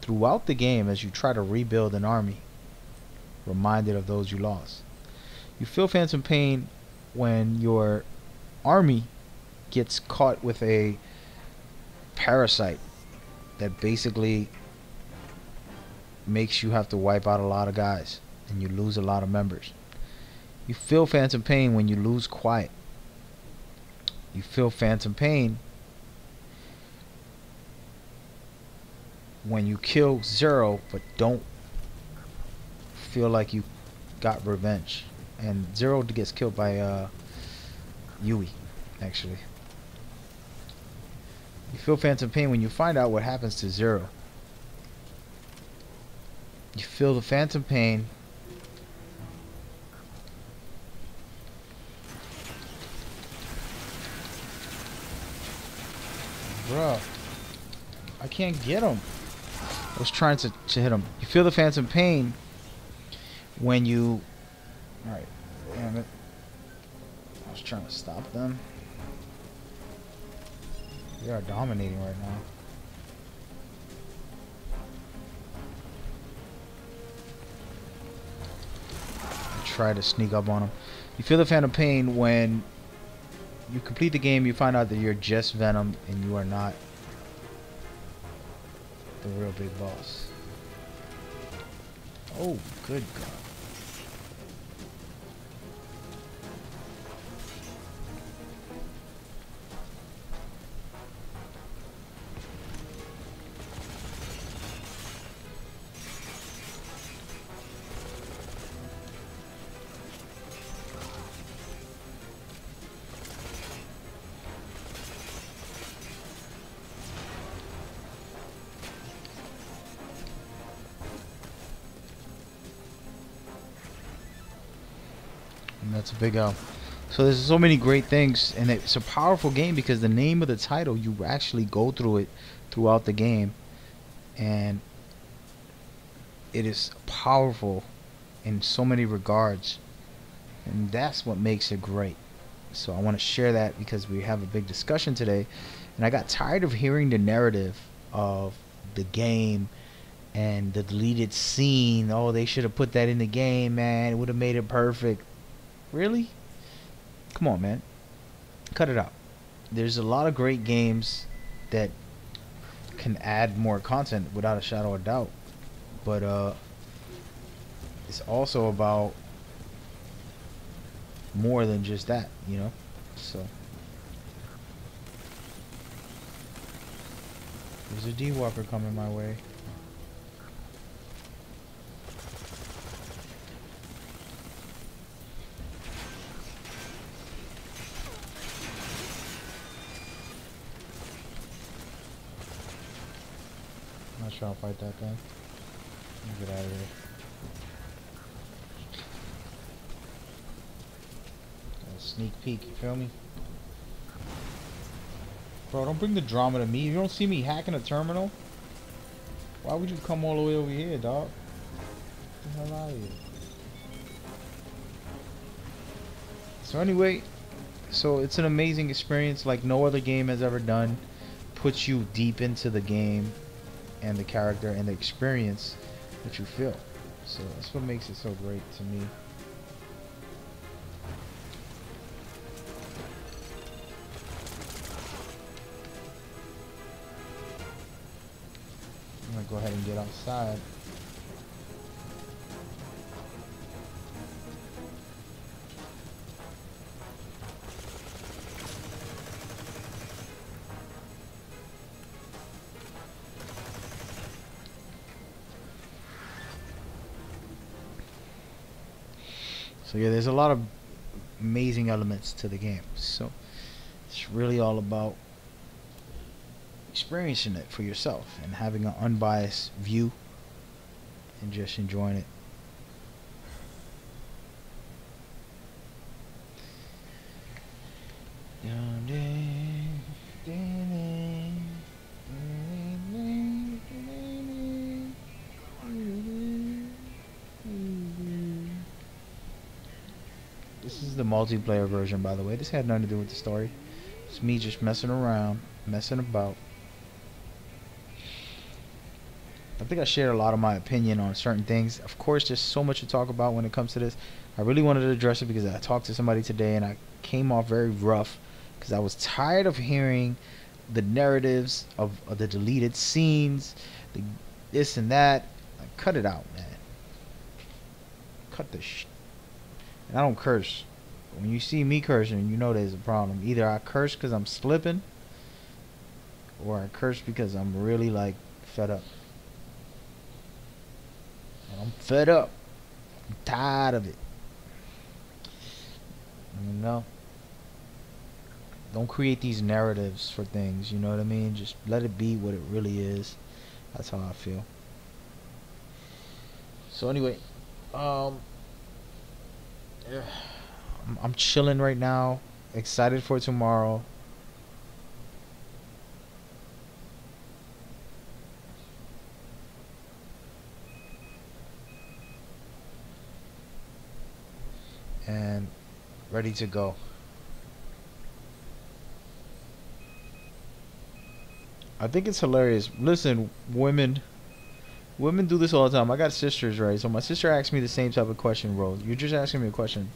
throughout the game as you try to rebuild an army, reminded of those you lost. You feel Phantom Pain when your army gets caught with a parasite that basically makes you have to wipe out a lot of guys and you lose a lot of members. You feel Phantom Pain when you lose Quiet. You feel Phantom Pain when you kill Zero but don't feel like you got revenge. And Zero gets killed by Yui, actually. You feel phantom pain when you find out what happens to Zero. You feel the phantom pain Bruh, I can't get him. I was trying to hit him. You feel the phantom pain when you... Alright, damn it. I was trying to stop them. They are dominating right now. I try to sneak up on them. You feel the phantom pain when you complete the game, you find out that you're just Venom and you are not the real big boss. Oh, good God. And that's a big L. So there's so many great things, and it's a powerful game because the name of the title, you actually go through it throughout the game, and it is powerful in so many regards, and that's what makes it great. So I want to share that because we have a big discussion today, and I got tired of hearing the narrative of the game and the deleted scene. Oh, they should have put that in the game, man. It would have made it perfect. Really? Come on, man. Cut it out. There's a lot of great games that can add more content without a shadow of doubt. But it's also about more than just that, you know? So there's a D-Walker coming my way. I'm not trying to fight that thing. Let me get out of here. Got a sneak peek, you feel me? Bro, don't bring the drama to me. You don't see me hacking a terminal? Why would you come all the way over here, dog? What the hell are you? So anyway, so it's an amazing experience like no other game has ever done. Puts you deep into the game and the character and the experience that you feel. So that's what makes it so great to me. I'm gonna go ahead and get outside. So yeah, there's a lot of amazing elements to the game. So it's really all about experiencing it for yourself and having an unbiased view and just enjoying it. This is the multiplayer version, by the way. This had nothing to do with the story. It's me just messing around, messing about. I think I shared a lot of my opinion on certain things. Of course, there's so much to talk about when it comes to this. I really wanted to address it because I talked to somebody today and I came off very rough because I was tired of hearing the narratives of the deleted scenes, the this and that. Like, cut it out, man. Cut the shit. And I don't curse. But when you see me cursing, you know there's a problem. Either I curse because I'm slipping, or I curse because I'm really like fed up. And I'm fed up. I'm tired of it. You know? Don't create these narratives for things, you know what I mean? Just let it be what it really is. That's how I feel. So anyway, um, yeah, I'm chilling right now, excited for tomorrow. And ready to go. I think it's hilarious. Listen, women do this all the time. I got sisters, right? So my sister asked me the same type of question, Rose. You're just asking me a question.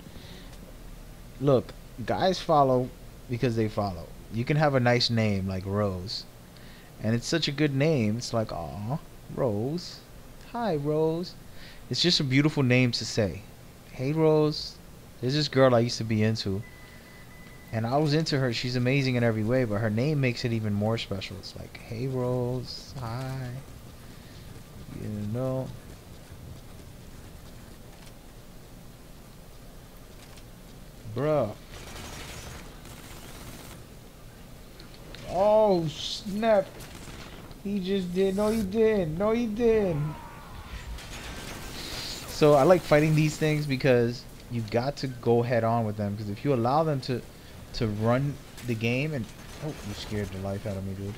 Look, guys follow because they follow. You can have a nice name like Rose, and it's such a good name. It's like, aw, Rose. Hi, Rose. It's just a beautiful name to say. Hey, Rose. There's this girl I used to be into, and I was into her. She's amazing in every way, but her name makes it even more special. It's like, hey, Rose. Hi. You know. Bruh. Oh, snap. He just did. No, he didn't. No, he didn't. So I like fighting these things because you got to go head on with them. Because if you allow them to run the game and... Oh, you scared the life out of me, dude.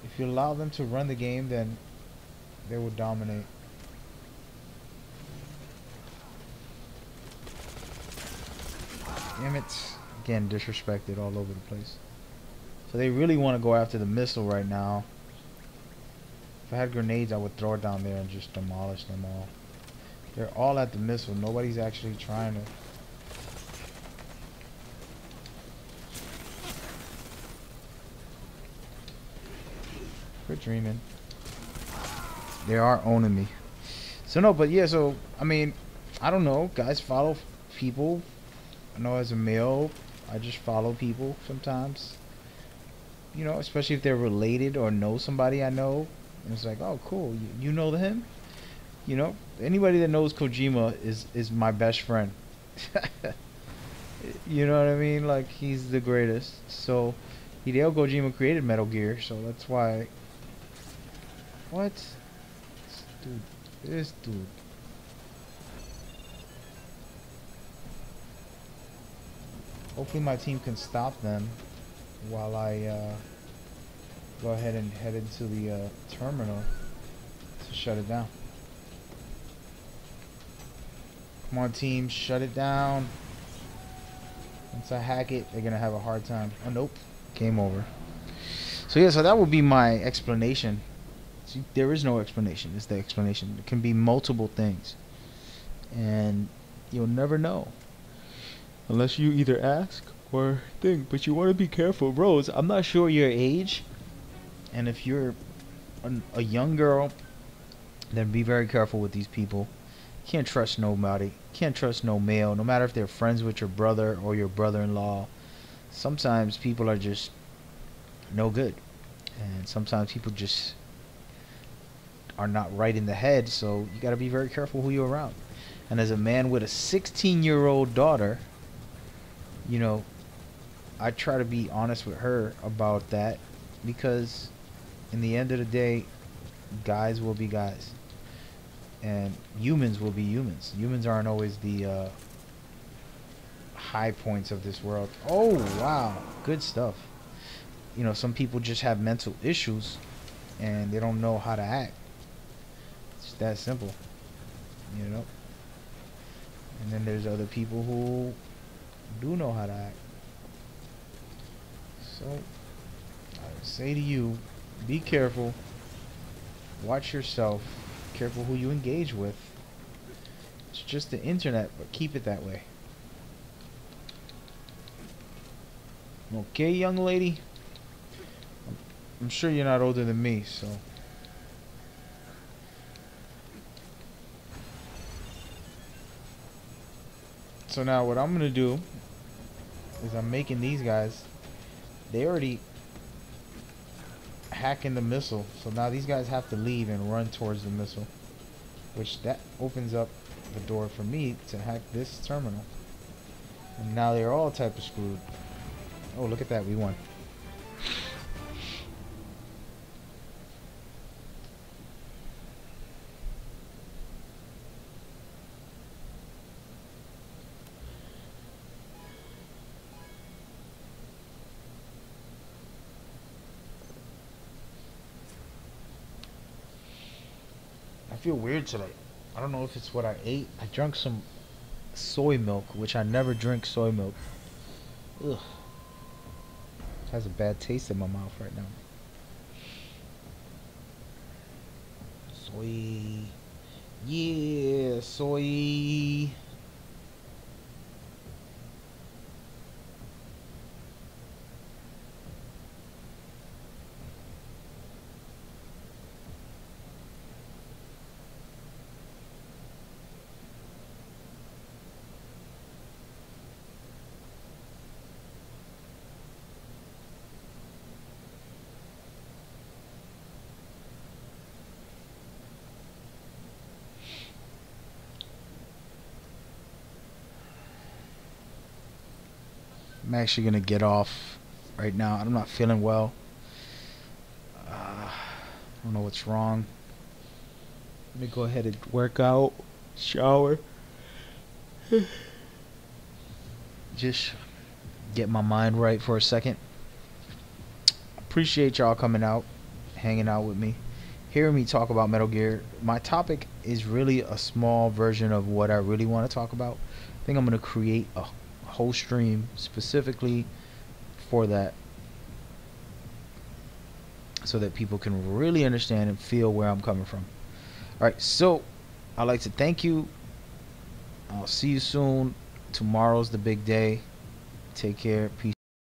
If you allow them to run the game, then they will dominate. Damn it. Again, disrespected all over the place. So they really want to go after the missile right now. If I had grenades, I would throw it down there and just demolish them all. They're all at the missile. Nobody's actually trying to... Quit dreaming. They are owning me. So no, but yeah, so, I mean, I don't know. Guys follow people. I know as a male, I just follow people sometimes. You know, especially if they're related or know somebody I know. And it's like, oh, cool. You know him? You know, anybody that knows Kojima is my best friend. You know what I mean? Like, he's the greatest. So, Hideo Kojima created Metal Gear, so that's why... What? This dude. Hopefully my team can stop them while I go ahead and head into the terminal to shut it down. Come on, team, shut it down. Once I hack it, they're gonna have a hard time. Oh, nope. Game over. So yeah, so that would be my explanation. See, there is no explanation. It's the explanation. It can be multiple things. And you'll never know. Unless you either ask or think. But you want to be careful. Rose, I'm not sure your age. And if you're a young girl, then be very careful with these people. Can't trust nobody. Can't trust no male. No matter if they're friends with your brother or your brother-in-law. Sometimes people are just no good. And sometimes people just are not right in the head. So you got to be very careful who you're around. And as a man with a 16-year-old daughter, you know, I try to be honest with her about that. Because in the end of the day, guys will be guys. And humans will be humans. Humans aren't always the high points of this world. Oh, wow. Good stuff. You know, some people just have mental issues and they don't know how to act. It's that simple. You know? And then there's other people who do know how to act. So, I would say to you, be careful. Watch yourself. Careful who you engage with. It's just the internet, but keep it that way. Okay, young lady? I'm sure you're not older than me, so... So now what I'm gonna do is I'm making these guys, they already hacking the missile, so now these guys have to leave and run towards the missile, which that opens up the door for me to hack this terminal. And now they're all type of screwed. Oh, look at that, we won. I feel weird today. I don't know if it's what I ate. I drank some soy milk, which I never drink soy milk. Ugh. It has a bad taste in my mouth right now. Soy. Yeah, soy. I'm actually gonna get off right now. I'm not feeling well. I don't know what's wrong. Let me go ahead and work out, shower, just get my mind right for a second. Appreciate y'all coming out, hanging out with me, hearing me talk about Metal Gear. My topic is really a small version of what I really want to talk about. I think I'm gonna create a whole stream specifically for that, so that people can really understand and feel where I'm coming from. Alright, so I'd like to thank you. I'll see you soon. Tomorrow's the big day. Take care. Peace.